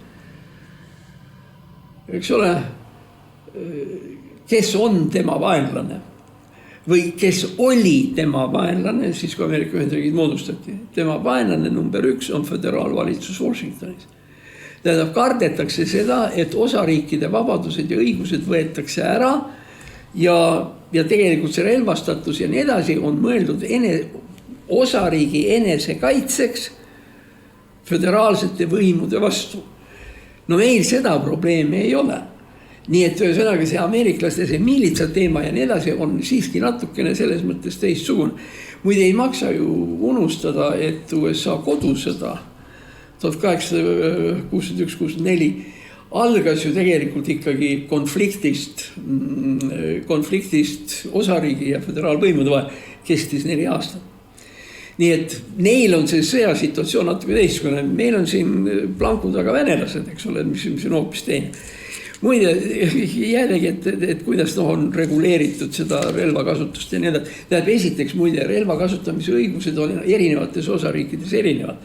eks ole, kes on tema vaenlane või kes oli tema vaenlane, siis kui Ameerika Ühendriigid moodustati. Tema vaenlane number 1 on föderaalvalitsus Washingtonis. Tähendab, kardetakse seda, et osariikide vabadused ja õigused võetakse ära ja tegelikult see relvastatus ja nii edasi on mõeldud osariigi enesekaitseks föderaalsete võimude vastu. Meil seda probleemi ei ole. Nii et ühesõnaga see ameeriklaste see miilitsa teema ja nii edasi on siiski natukene selles mõttes teistsugune. Muide ei maksa ju unustada, et USA kodusõda 1861-64 algas ju tegelikult ikkagi konfliktist osariigi ja föderaalvõimude vahel, kestis 4 aastat. Nii et neil on see sõjasituatsioon natuke teistsugune. Meil on siin planku taga venelased, eks ole, mis on hoopis teine. Muide, jällegi, et kuidas on reguleeritud seda relvakasutust ja nii edasi. Tähendab, esiteks muide, relva kasutamise õigused on erinevates osariikides erinevad.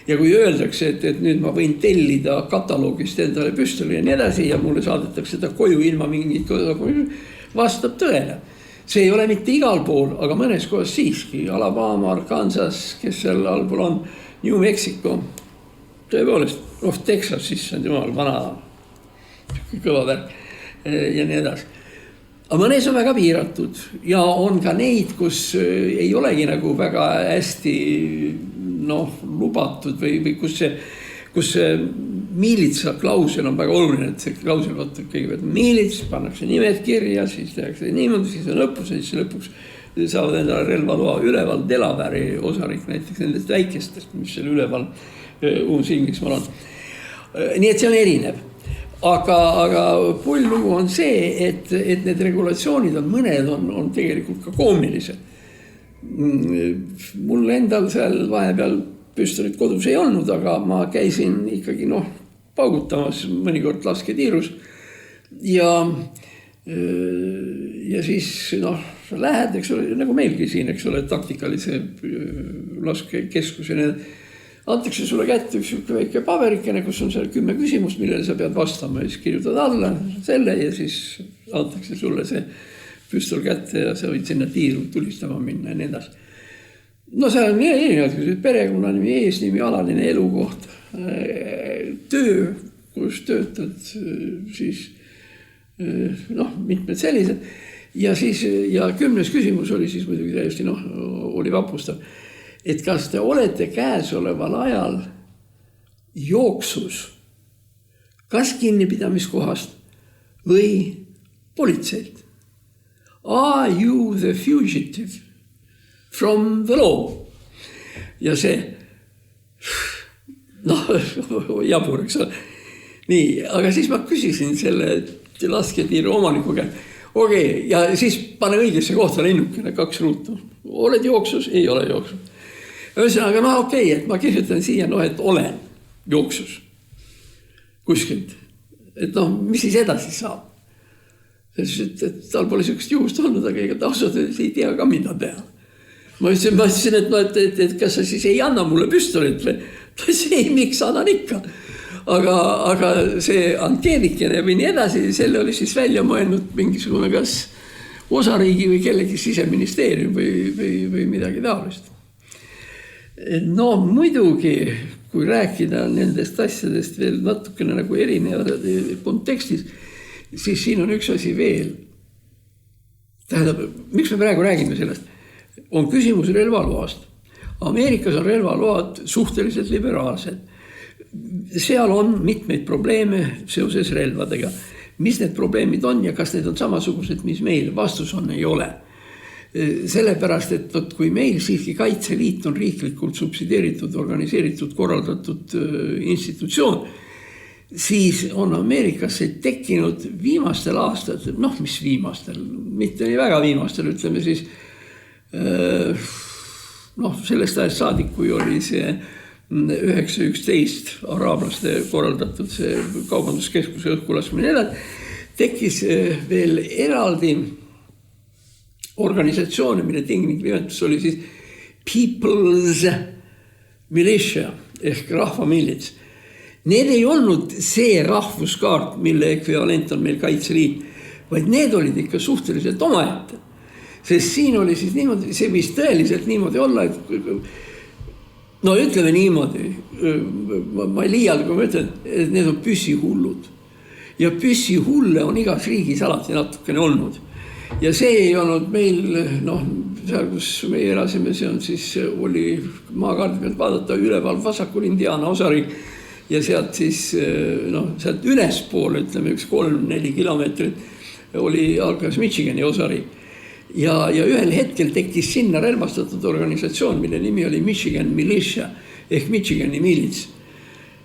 Ja kui öeldakse, et nüüd ma võin tellida kataloogist endale püstoli ja nii edasi ja mulle saadetakse seda koju ilma mingit vastab tõele. See ei ole mitte igal pool, aga mõnes kohas siiski. Alabama, Arkansas, kes seal allpool on, New Mexico, tõepoolest, Texas siis on jumal vana kõva värk ja nii edasi. Aga mõnes on väga piiratud ja on ka neid, kus ei olegi nagu väga hästi lubatud või kus see miilitsa klausel on väga oluline, et see klausel võtab kõigepealt miilits, pannakse nimed kirja, siis tehakse niimoodi, siis on lõpus ja siis lõpuks saavad endale relvaloa üleval Delaware'i osariik näiteks nendest väikestest, mis seal üleval Uus-Inglismaal on. Nii et see on erinev. Aga pulllugu on see, et need regulatsioonid on mõned on tegelikult ka koomilised. Mul endal seal vahepeal püstolit kodus ei olnud, aga ma käisin ikkagi paugutamas mõnikord lasketiirus ja siis lähed, eks ole, nagu meilgi siin, eks ole, taktikalise laskekeskuseni. Antakse sulle kätte üks väike paberikene, kus on seal 10 küsimust, millele sa pead vastama ja siis kirjutad alla selle ja siis antakse sulle see püstol kätte ja sa võid sinna tiiru tulistama minna ja nii edasi. No see on erinevad, perekonnanimi, eesnimi, alaline elukoht, töö, kus töötad, siis mitmed sellised. Ja siis, ja 10. küsimus oli siis muidugi täiesti, oli vapustav, et kas te olete käesoleval ajal jooksus, kas kinnipidamiskohast või politseilt? Are you the fugitive from the law? Ja see, jabur, eks ole. Nii, aga siis ma küsisin selle lasketiiru omaniku käest. Okei, ja siis pane õigesse kohta linnukene 2 ruutu. Oled jooksus? Ei ole jooksus. Ühesõnaga, okei, et ma kirjutan siia, et olen jooksus kuskilt. Et mis siis edasi saab? Et tal pole sellist juhust olnud, aga ega ta ausalt ei tea ka mida teha. Ma ütlesin, et kas sa siis ei anna mulle püstolit või? Ta ütlesin, ei, miks annan ikka. Aga see Angelikene või nii edasi, selle oli siis välja mõelnud mingisugune kas osariigi või kellegi siseministeerium või midagi taolist. Muidugi, kui rääkida nendest asjadest veel natukene nagu erinevad kontekstis, siis siin on üks asi veel. Tähendab, miks me praegu räägime sellest? On küsimus relvaloast. Ameerikas on relvaload suhteliselt liberaalsed. Seal on mitmeid probleeme seoses relvadega. Mis need probleemid on ja kas need on samasugused, mis meil? Vastus on, ei ole. Sellepärast, et kui meil siiski Kaitseliit on riiklikult subsideeritud, organiseeritud, korraldatud institutsioon, siis on Ameerikasse tekkinud viimastel aastatel, mis viimastel, mitte nii väga viimastel, ütleme siis, sellest ajast saadik, kui oli see 911 araablaste korraldatud see kaubanduskeskuse õhkulaskmine, tekkis veel eraldi organisatsioone, mille tinglik nimetus oli siis People's Militia ehk rahvamilits. Need ei olnud see rahvuskaart, mille ekvivalent on meil Kaitseliit, vaid need olid ikka suhteliselt omaette. Sest siin oli siis niimoodi, see võis tõeliselt niimoodi olla, et ütleme niimoodi, ma ei liialda, kui ma ütlen, et need on püssihullud. Ja püssihulle on igas riigis alati natukene olnud. Ja see ei olnud meil, seal kus me elasime, see on siis, oli maakaardi pealt vaadata üleval vasakul Indiana osariik ja sealt siis, sealt ülespool, ütleme 3-4 kilomeetrit oli algas Michigani osariik. Ja ühel hetkel tekkis sinna relvastatud organisatsioon, mille nimi oli Michigan Militia ehk Michigani milits.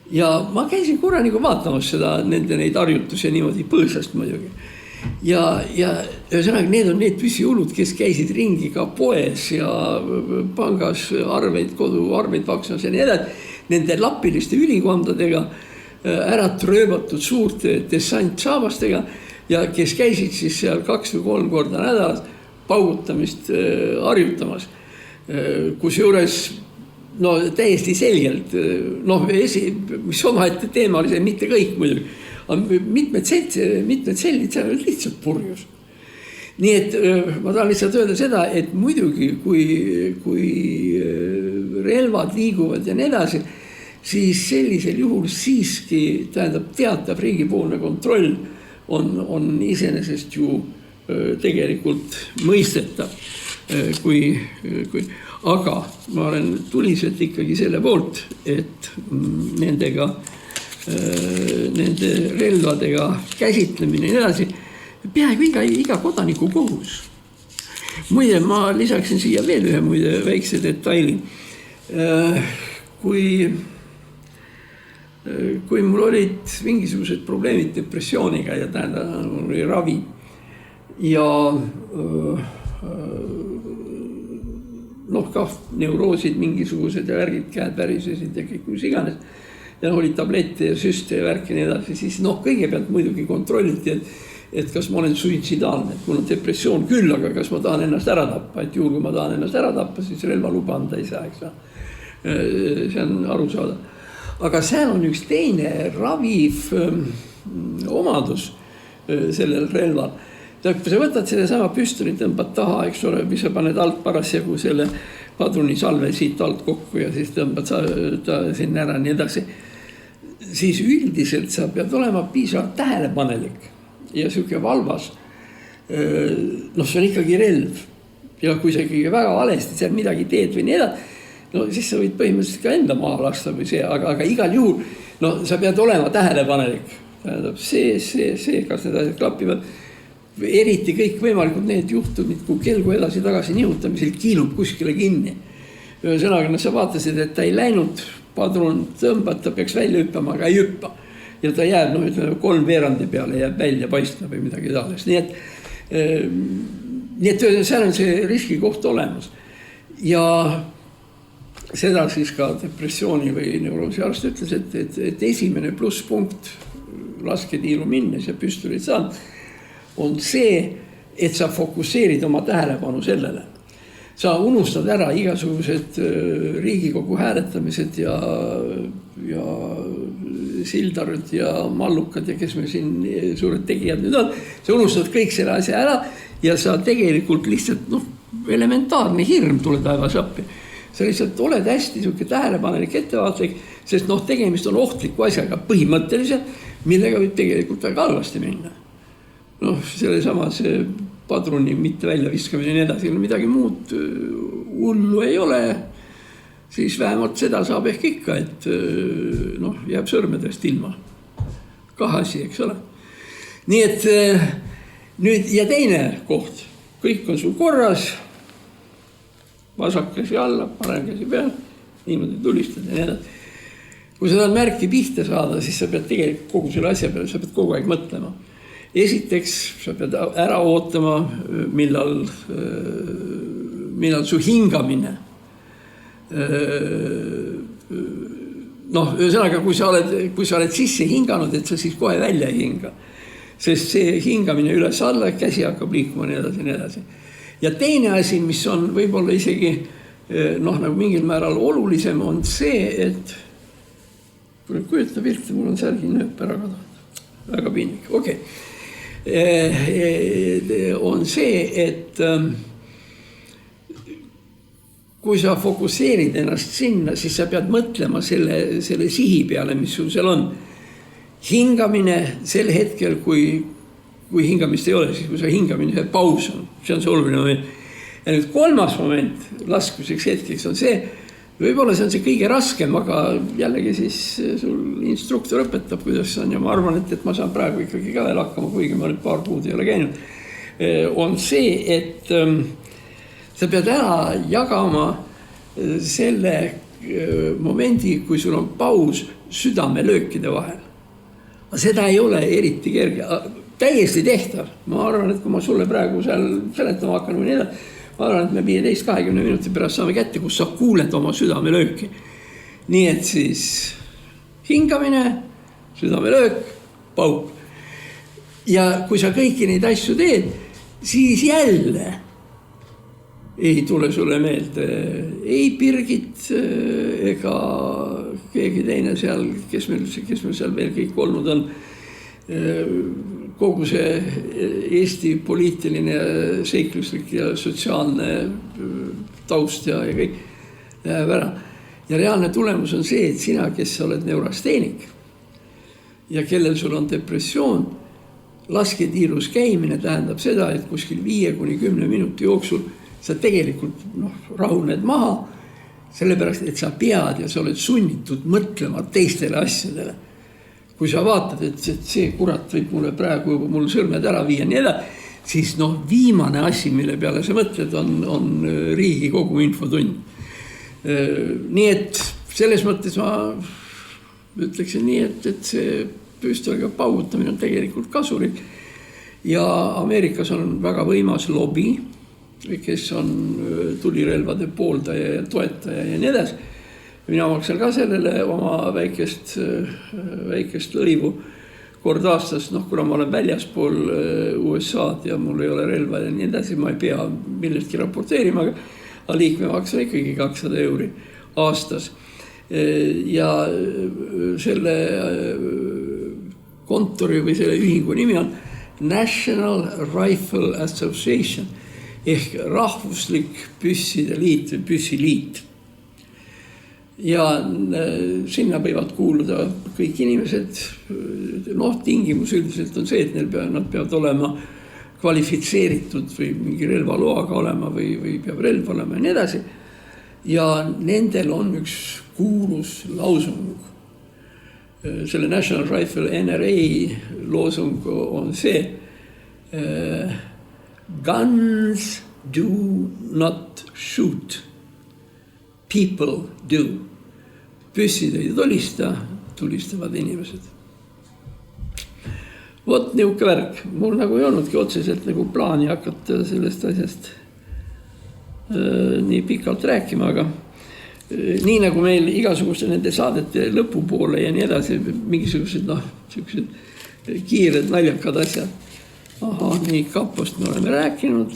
Ja ma käisin korra nagu vaatamas seda, neid harjutusi niimoodi põõsast muidugi. Ja ühesõnaga, need on need püssihullud, kes käisid ringi ka poes ja pangas koduarveid paksamas ja nii edasi. Nende lapiliste ülikondadega ära trööbatud suurte dessantsaabastega ja kes käisid siis seal 2 või 3 korda nädalas paugutamist harjutamas, kus juures täiesti selgelt, mis omaette teema oli see, mitte kõik muidugi, mitmed sellid, seal oli lihtsalt purjus. Nii et ma tahan lihtsalt öelda seda, et muidugi, kui relvad liiguvad ja nii edasi, siis sellisel juhul siiski teatav riigipoolne kontroll on iseenesest ju tegelikult mõistetav, aga ma olen tuliselt ikkagi selle poolt, et nende relvadega käsitlemine ja edasi, peaaegu iga kodaniku kohus. Muide, ma lisaksin siia veel ühe väikse detaili. Kui mul olid mingisugused probleemid depressiooniga ja mul oli ravi, ja neuroosid mingisugused ja värgid, käed värisesid ja kõik mis iganes. Ja oli tablette ja süste ja värki nii edasi. Siis kõigepealt muidugi kontrolliti, et kas ma olen suitsidaalne, et mul on depressioon küll, aga kas ma tahan ennast ära tappa. Et juhul, kui ma tahan ennast ära tappa, siis relva luba anda ei saa, eks. See on aru saada. Aga seal on üks teine raviv omadus sellel relval. kui sa võtad selle sama püstoli, tõmbad taha, eks ole, mis sa paned alt parasjagu selle padrunisalve siit alt kokku ja siis tõmbad ta sinna ära nii edasi. Siis üldiselt sa pead olema piisavalt tähelepanelik ja siuke valvas. Noh, see on ikkagi relv. Ja kui sa ikkagi väga valesti seal midagi teed või nii edasi, no siis sa võid põhimõtteliselt ka enda maha lasta või see, aga igal juhul, no sa pead olema tähelepanelik. Tähendab, see, kas need asjad klapivad. Eriti kõik võimalikud need juhtumid, kui kelgu edasi-tagasi nihutamisel kiilub kuskile kinni. Sõnaga, sa vaatasid, et ta ei läinud, padrun tõmbad, ta peaks välja hüppama, aga ei hüppa. Ja ta jääb, ütleme, 3/4 peale jääb välja paistma või midagi taolist. Nii et seal on see riskikoht olemas. Ja seda siis ka depressiooni või neuroosi arst ütles, et esimene plusspunkt lasketiiru minnes ja püstolit saad, on see, et sa fokusseerid oma tähelepanu sellele. Sa unustad ära igasugused Riigikogu hääletamised ja Sildarud ja Mallukad ja kes me siin suured tegijad nüüd on. Sa unustad kõik selle asja ära ja sa tegelikult lihtsalt elementaarne hirm tule taevas appi. Sa lihtsalt oled hästi siuke tähelepanelik ettevaatlik, sest tegemist on ohtliku asjaga põhimõtteliselt, millega võib tegelikult väga halvasti minna. Selle sama see padruni mitte välja viskamine nii edasi, midagi muud hullu ei ole, siis vähemalt seda saab ehk ikka, et jääb sõrmedest ilma. Kahasi, eks ole. Nii et nüüd ja teine koht, kõik on sul korras, vasak käsi alla, parem käsi peal, niimoodi tulistad ja nii edasi. Kui sa tahad märki pihta saada, siis sa pead tegelikult kogu selle asja peale, sa pead kogu aeg mõtlema. Esiteks, sa pead ära ootama, millal su hingamine. Ühesõnaga, kui sa oled sisse hinganud, et sa siis kohe välja ei hinga. Sest see hingamine üles alla, käsi hakkab liikuma nii edasi. Ja teine asi, mis on võib-olla isegi nagu mingil määral olulisem, on see, et kui kujuta pilti, mul on särgi nööp ära kadunud. Väga piinlik, okei. On see, et kui sa fokusseerid ennast sinna, siis sa pead mõtlema selle sihi peale, mis sul seal on. Hingamine sel hetkel, kui hingamist ei ole, siis kui sa hingamine, see paus on, see on see oluline moment. Ja nüüd kolmas moment laskuseks hetkeks on see, võib-olla see on see kõige raskem, aga jällegi siis sul instruktor õpetab, kuidas see on ja ma arvan, et ma saan praegu ikkagi ka veel hakkama, kuigi ma nüüd paar kuud ei ole käinud. On see, et sa pead ära jagama selle momendi, kui sul on paus südamelöökide vahel. Aga seda ei ole eriti kerge, täiesti tehtav. Ma arvan, et kui ma sulle praegu seal seletama hakkan või nii edasi, ma arvan, et me 15-20 minuti pärast saame kätte, kus sa kuuled oma südamelööki. Nii et siis hingamine, südamelöök, pauk. Ja kui sa kõiki neid asju teed, siis jälle ei tule sulle meelde ei Birgit ega keegi teine seal, kes meil seal veel kõik olnud on. Kogu see Eesti poliitiline, seikluslik ja sotsiaalne taust ja kõik läheb ära. Ja reaalne tulemus on see, et sina, kes sa oled neurasteenik ja kellel sul on depressioon, lasketiirus käimine tähendab seda, et kuskil 5-10 minuti jooksul sa tegelikult rahuned maha, sellepärast, et sa pead ja sa oled sunnitud mõtlema teistele asjadele. Kui sa vaatad, et see kurat võib mulle praegu mul sõrmed ära viia nii edasi, siis viimane asi, mille peale sa mõtled, on Riigikogu infotund. Nii et selles mõttes ma ütleksin nii, et see püstoliga paugutamine on tegelikult kasulik. Ja Ameerikas on väga võimas lobi, kes on tulirelvade pooldaja ja toetaja ja nii edasi. Mina maksan ka sellele oma väikest lõivu kord aastas, kuna ma olen väljaspool USA-d ja mul ei ole relva ja nii edasi, ma ei pea millestki raporteerima, aga liikme maksan ikkagi 200 euri aastas. Ja selle kontori või selle ühingu nimi on National Rifle Association ehk rahvuslik püsside liit või püssiliit. Ja sinna võivad kuuluda kõik inimesed, tingimus üldiselt on see, et nad peavad olema kvalifitseeritud või mingi relvaloaga olema või peab relv olema ja nii edasi. Ja nendel on üks kuulus lausung. Selle National Rifle NRA loosung on see guns do not shoot, people do. Püssid ei tulista, tulistavad inimesed. Vot niuke värk. Mul nagu ei olnudki otseselt nagu plaani hakata sellest asjast nii pikalt rääkima, aga nii nagu meil igasuguste nende saadete lõpupoole ja nii edasi, mingisugused kiired naljakad asjad. Aha, nii kapost me oleme rääkinud,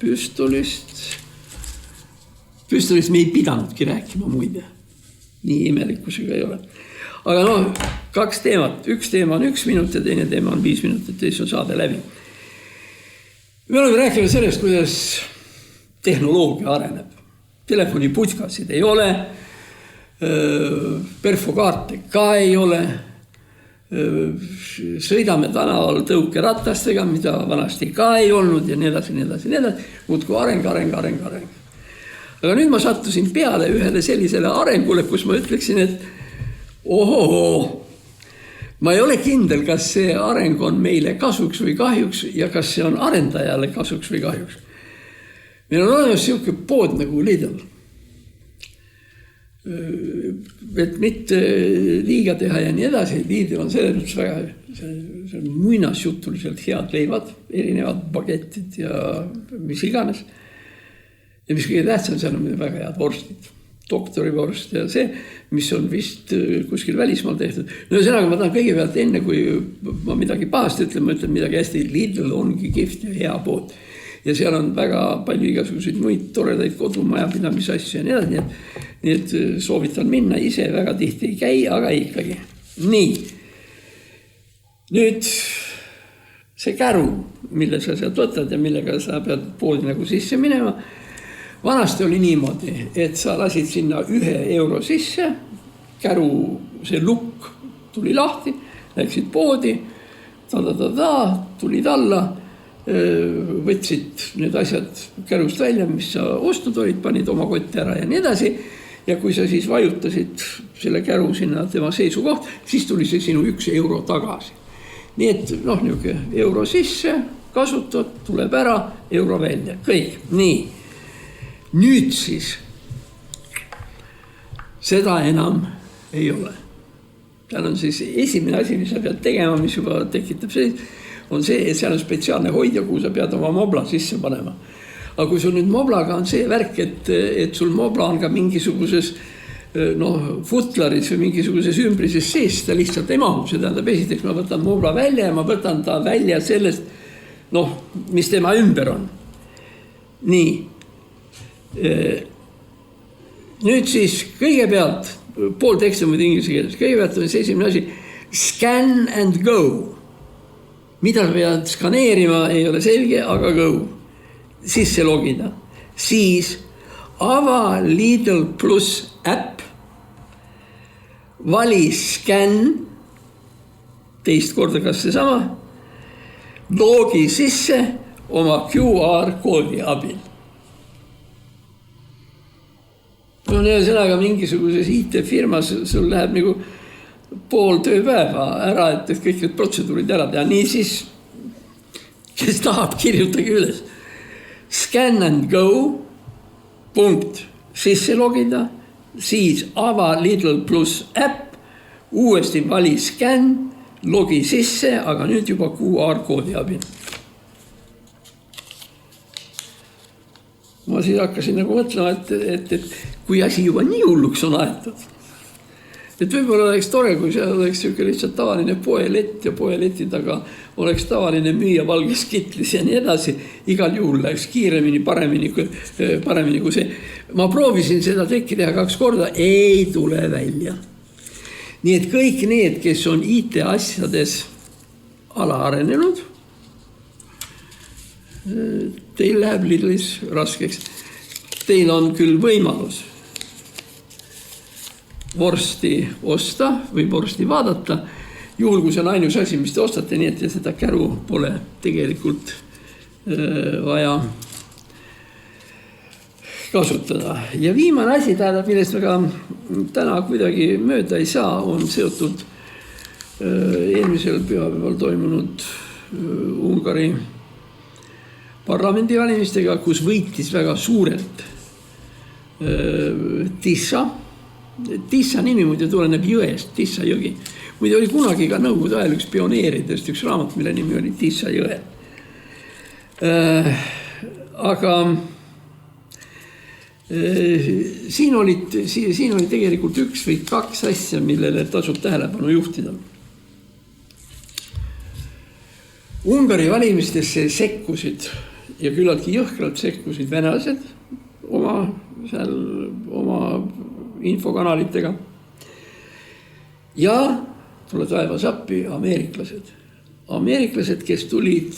püstolist me ei pidanudki rääkima muide. Nii imelikkusega ei ole. Aga kaks teemat. Üks teema on 1 minut ja teine teema on 5 minutit, teis on saade läbi. Me oleme rääkinud sellest, kuidas tehnoloogia areneb. Telefoniputkasid ei ole, perfokaarte ka ei ole, sõidame tänaval tõukeratastega, mida vanasti ka ei olnud ja nii edasi, nii edasi, nii edasi. Muudku areng. Aga nüüd ma sattusin peale ühele sellisele arengule, kus ma ütleksin, et ma ei ole kindel, kas see areng on meile kasuks või kahjuks ja kas see on arendajale kasuks või kahjuks. Meil on olemas siuke pood nagu Lidl. Et mitte liiga teha ja nii edasi. Lidl on selles väga see muinasjutuliselt head leivad, erinevad bagettid ja mis iganes. Ja mis kõige tähtsam, seal on väga head vorstid, doktorivorst ja see, mis on vist kuskil välismaal tehtud. Ühesõnaga, ma tahan kõigepealt enne, kui ma midagi pahast ütlen, ma ütlen midagi hästi, Lidl ongi kihvt ja hea pood. Ja seal on väga palju igasuguseid muid toredaid kodumajapidamisasju ja nii edasi. Nii et soovitan minna, ise väga tihti ei käi, aga ikkagi. Nii. Nüüd see käru, mille sa sealt võtad ja millega sa pead poodi nagu sisse minema. Vanasti oli niimoodi, et sa lasid sinna 1 euro sisse, käru, see lukk tuli lahti, läksid poodi, tulid alla, võtsid need asjad kärust välja, mis sa ostnud olid, panid oma kotti ära ja nii edasi. Ja kui sa siis vajutasid selle käru sinna tema seisukoht, siis tuli see sinu 1 euro tagasi. Nii et niuke euro sisse, kasutad, tuleb ära, euro välja, kõik, nii. Nüüd siis seda enam ei ole. Seal on siis esimene asi, mis sa pead tegema, mis juba tekitab see, on see, et seal on spetsiaalne hoidja, kuhu sa pead oma mobla sisse panema. Aga kui sul nüüd moblaga on see värk, et sul mobla on ka mingisuguses futlaris või mingisuguses ümbrises sees, ta lihtsalt ei mahu. See tähendab, esiteks ma võtan mobla välja ja ma võtan ta välja sellest, mis tema ümber on. Nii. Nüüd siis kõigepealt, pool tekst on muid inglise keeles, kõigepealt on see esimene asi, scan and go. Mida sa pead skaneerima, ei ole selge, aga go. Sisse logida. Siis ava Lidl Plus äpp, vali scan, teist korda kas see sama, logi sisse oma QR koodi abil. Ühesõnaga mingisuguses IT-firmas sul läheb nagu pool tööpäeva ära, et kõik need protseduurid ära teha. Nii siis, kes tahab, kirjutage üles. Scan and go, punkt, sisse logida, siis ava Lidl Plus äpp, uuesti vali scan, logi sisse, aga nüüd juba QR koodi abil. Ma siis hakkasin nagu mõtlema, et kui asi juba nii hulluks on aetud. Et võib-olla oleks tore, kui seal oleks lihtsalt tavaline poelett ja poeleti taga oleks tavaline müüja valges kitlis ja nii edasi. Igal juhul läheks kiiremini, paremini kui see. Ma proovisin seda tekki teha 2 korda, ei tule välja. Nii et kõik need, kes on IT-asjades alaarenenud, teil läheb Lidlis raskeks. Teil on küll võimalus vorsti osta või vorsti vaadata, juhul kui see on ainus asi, mis te ostate, nii et seda käru pole tegelikult vaja kasutada. Ja viimane asi, millest väga täna kuidagi mööda ei saa, on seotud eelmisel pühapäeval toimunud Ungari parlamendivalimistega, kus võitis väga suurelt Tissa. Tissa nimi muide tuleneb jõest, Tissa jõgi. Muide oli kunagi ka nõukogude ajal üks pioneeridest, üks raamat, mille nimi oli Tissa jõe. Aga siin oli tegelikult üks või kaks asja, millele tasub tähelepanu juhtida. Ungari valimistesse sekkusid ja küllaltki jõhkralt sekkusid venelased oma infokanalitega ja tule taevas appi ameeriklased, kes tulid,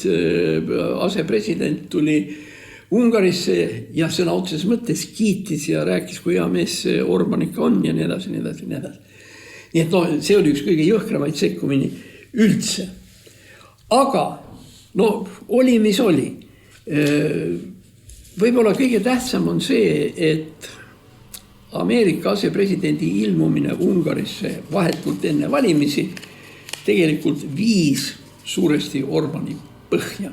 asepresident tuli Ungarisse ja sõna otseses mõttes kiitis ja rääkis, kui hea mees Orban ikka on ja nii edasi, nii edasi, nii edasi. Nii et see oli üks kõige jõhkramaid sekkumini üldse. Aga oli, mis oli. Võib-olla kõige tähtsam on see, et Ameerika asepresidendi ilmumine Ungarisse vahetult enne valimisi tegelikult viis suuresti Orbani põhja.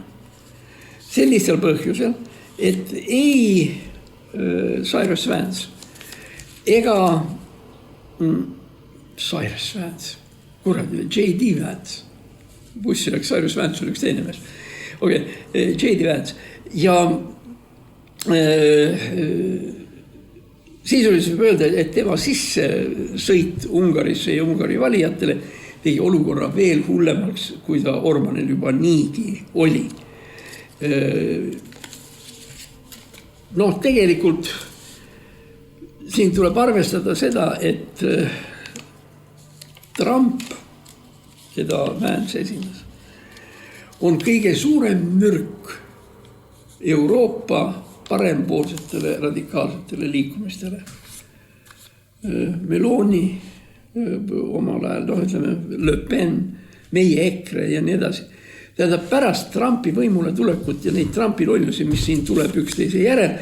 Sellisel põhjusel, et ei Cyrus Vance ega Cyrus Vance, kuradi J.D. Vance, bussi läks Cyrus Vance oli üks teine mees. J.D. Vance ja siis oli võib öelda, et tema sisse sõit Ungarisse ja Ungari valijatele tegi olukorra veel hullemaks, kui ta Orbanil juba niigi oli. Tegelikult siin tuleb arvestada seda, et Trump, keda Vance esindas, on kõige suurem mürk Euroopa parempoolsetele radikaalsetele liikumistele. Meloni omal ajal, Le Pen, meie EKRE ja nii edasi. Tähendab, pärast Trumpi võimule tulekut ja neid Trumpi lollusi, mis siin tuleb üksteise järel,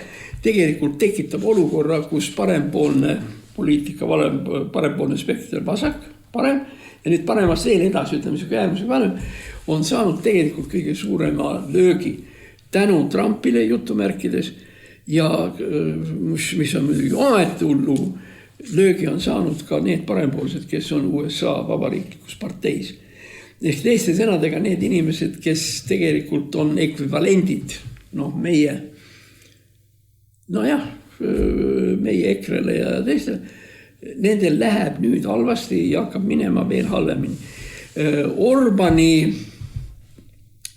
tegelikult tekitab olukorra, kus parempoolne poliitika, parempoolne spekter parem ja nüüd paremast veel edasi, äärmusega parem, on saanud tegelikult kõige suurema löögi tänu Trumpile jutumärkides ja mis on muidugi omaette hullu, löögi on saanud ka need parempoolsed, kes on USA vabariiklikus parteis. Ehk teiste sõnadega need inimesed, kes tegelikult on ekvivalendid, meie EKRE-le ja teistele, nendel läheb nüüd halvasti ja hakkab minema veel halvemini. Orbani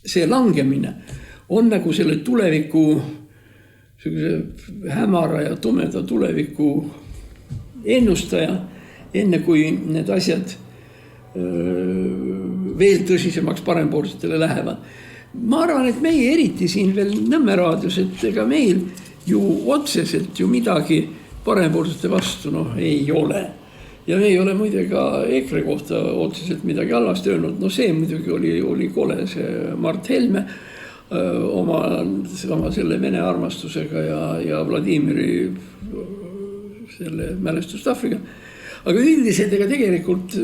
see langemine on nagu selle tuleviku, hämara ja tumeda tuleviku ennustaja, enne kui need asjad veel tõsisemaks parempoolsetele lähevad. Ma arvan, et meie eriti siin veel Nõmme raadios, et ega meil ju otseselt ju midagi parempoolsete vastu ei ole. Ja me ei ole muide ka EKRE kohta otseselt midagi halvast öelnud. See muidugi oli kole see Mart Helme oma selle Vene armastusega ja Vladimiri selle mälestustahvliga. Aga üldiselt ega tegelikult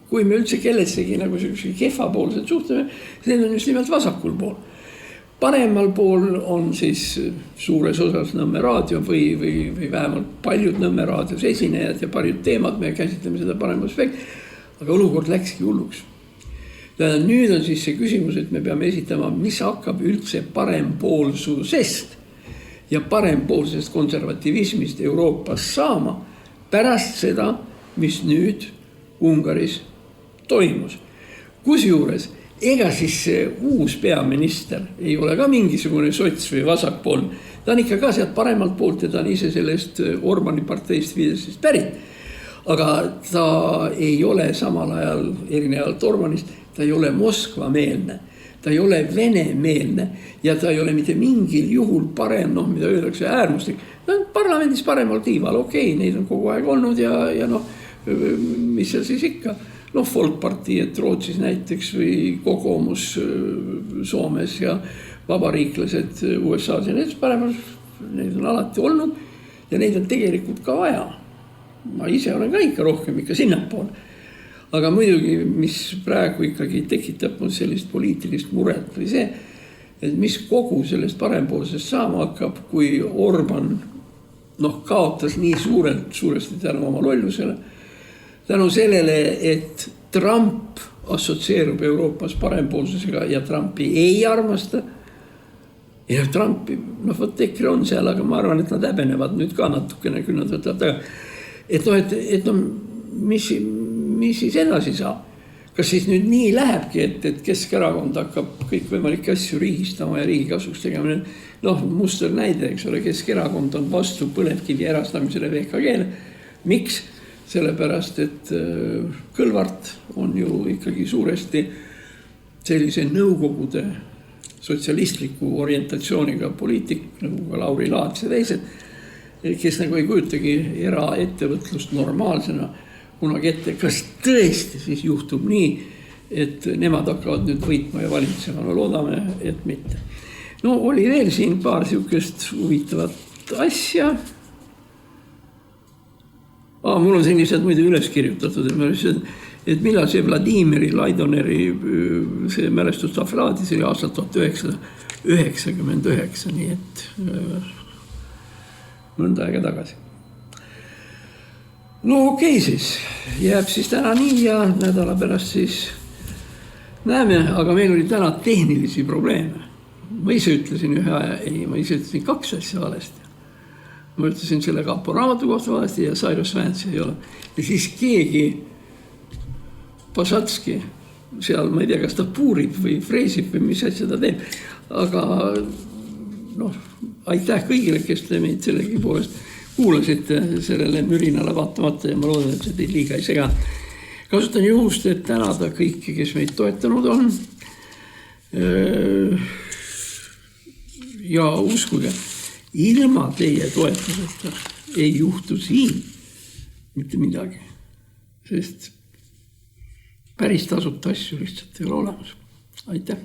kui me üldse kelletsegi nagu kehvapoolsed suhtame, need on just nimelt vasakul pool. Paremal pool on siis suures osas Nõmme raadio või vähemalt paljud Nõmme raadios esinejad ja paljud teemad, me käsitleme seda paremal aspekt, aga olukord läkski hulluks. Nüüd on siis see küsimus, et me peame esitama, mis hakkab üldse parempoolsusest ja parempoolsest konservativismist Euroopas saama pärast seda, mis nüüd Ungaris toimus. Kusjuures, ega siis see uus peaminister ei ole ka mingisugune sots või vasakpool. Ta on ikka ka sealt paremalt poolt ja ta on ise sellest Orbani parteist Fideszist pärit. Aga ta ei ole samal ajal erinevalt Orbanist, ta ei ole Moskva meelne. Ta ta ei ole venemeelne ja ta ei ole mitte mingil juhul parem, noh, mida öeldakse äärmuslik. No, parlamendis paremal tiival, okei, neid on kogu aeg olnud ja noh, mis seal siis ikka. Noh, Folkpartii, et Rootsis näiteks või Kokoomus Soomes ja vabariiklased USA-s ja need paremal, neid on alati olnud ja neid on tegelikult ka vaja. Ma ise olen ka ikka rohkem ikka sinnapoole. Aga muidugi, mis praegu ikkagi tekitab mul sellist poliitilist muret või see, et mis kogu sellest parempoolsest saama hakkab, kui Orban kaotas nii suuresti tänu oma lollusele, tänu sellele, et Trump assotsieerub Euroopas parempoolsusega ja Trumpi ei armasta. Ja Trumpi, võt EKRE on seal, aga ma arvan, et nad häbenevad nüüd ka natukene, küll nad võtavad taga. Et mis siis edasi saab? Kas siis nüüd nii lähebki, et Keskerakond hakkab kõik võimalikke asju riigistama ja riigi kasuks tegema? Muster näide, eks ole, Keskerakond on vastu põlevkivi erastamisele VKG-le. Miks? Sellepärast, et Kõlvart on ju ikkagi suuresti sellise nõukogude sotsialistliku orientatsiooniga poliitik, nagu ka Lauri Laats ja teised, kes nagu ei kujutagi eraettevõtlust normaalsena kunagi ette. Kas tõesti siis juhtub nii, et nemad hakkavad nüüd võitma ja valitsema? No loodame, et mitte. Oli veel siin paar siukest huvitavat asja. Mul on sellised muidu üles kirjutatud, et millal see Vladimiri Laidoneri see mälestustaflaadi, see oli aastal 1999, nii et mõnda aega tagasi. Okei siis, jääb siis täna nii ja nädala pärast siis näeme, aga meil oli täna tehnilisi probleeme. Ma ise ütlesin kaks asja valesti. Ma ütlesin selle Kapo raamatu kohta valesti ja Cyrus Vance ei ole. Ja siis keegi Pasatski seal, ma ei tea, kas ta puurib või freesib või mis asja ta teeb. Aga aitäh kõigile, kes te meid sellegi poolest kuulasite sellele mürinale vaatamata ja ma loodan, et see teid liiga ei sega. Kasutan juhust, et tänada kõiki, kes meid toetanud on. Ja uskuge, ilma teie toetuseta ei juhtu siin mitte midagi, sest päris tasuta asju lihtsalt ei ole olemas. Aitäh!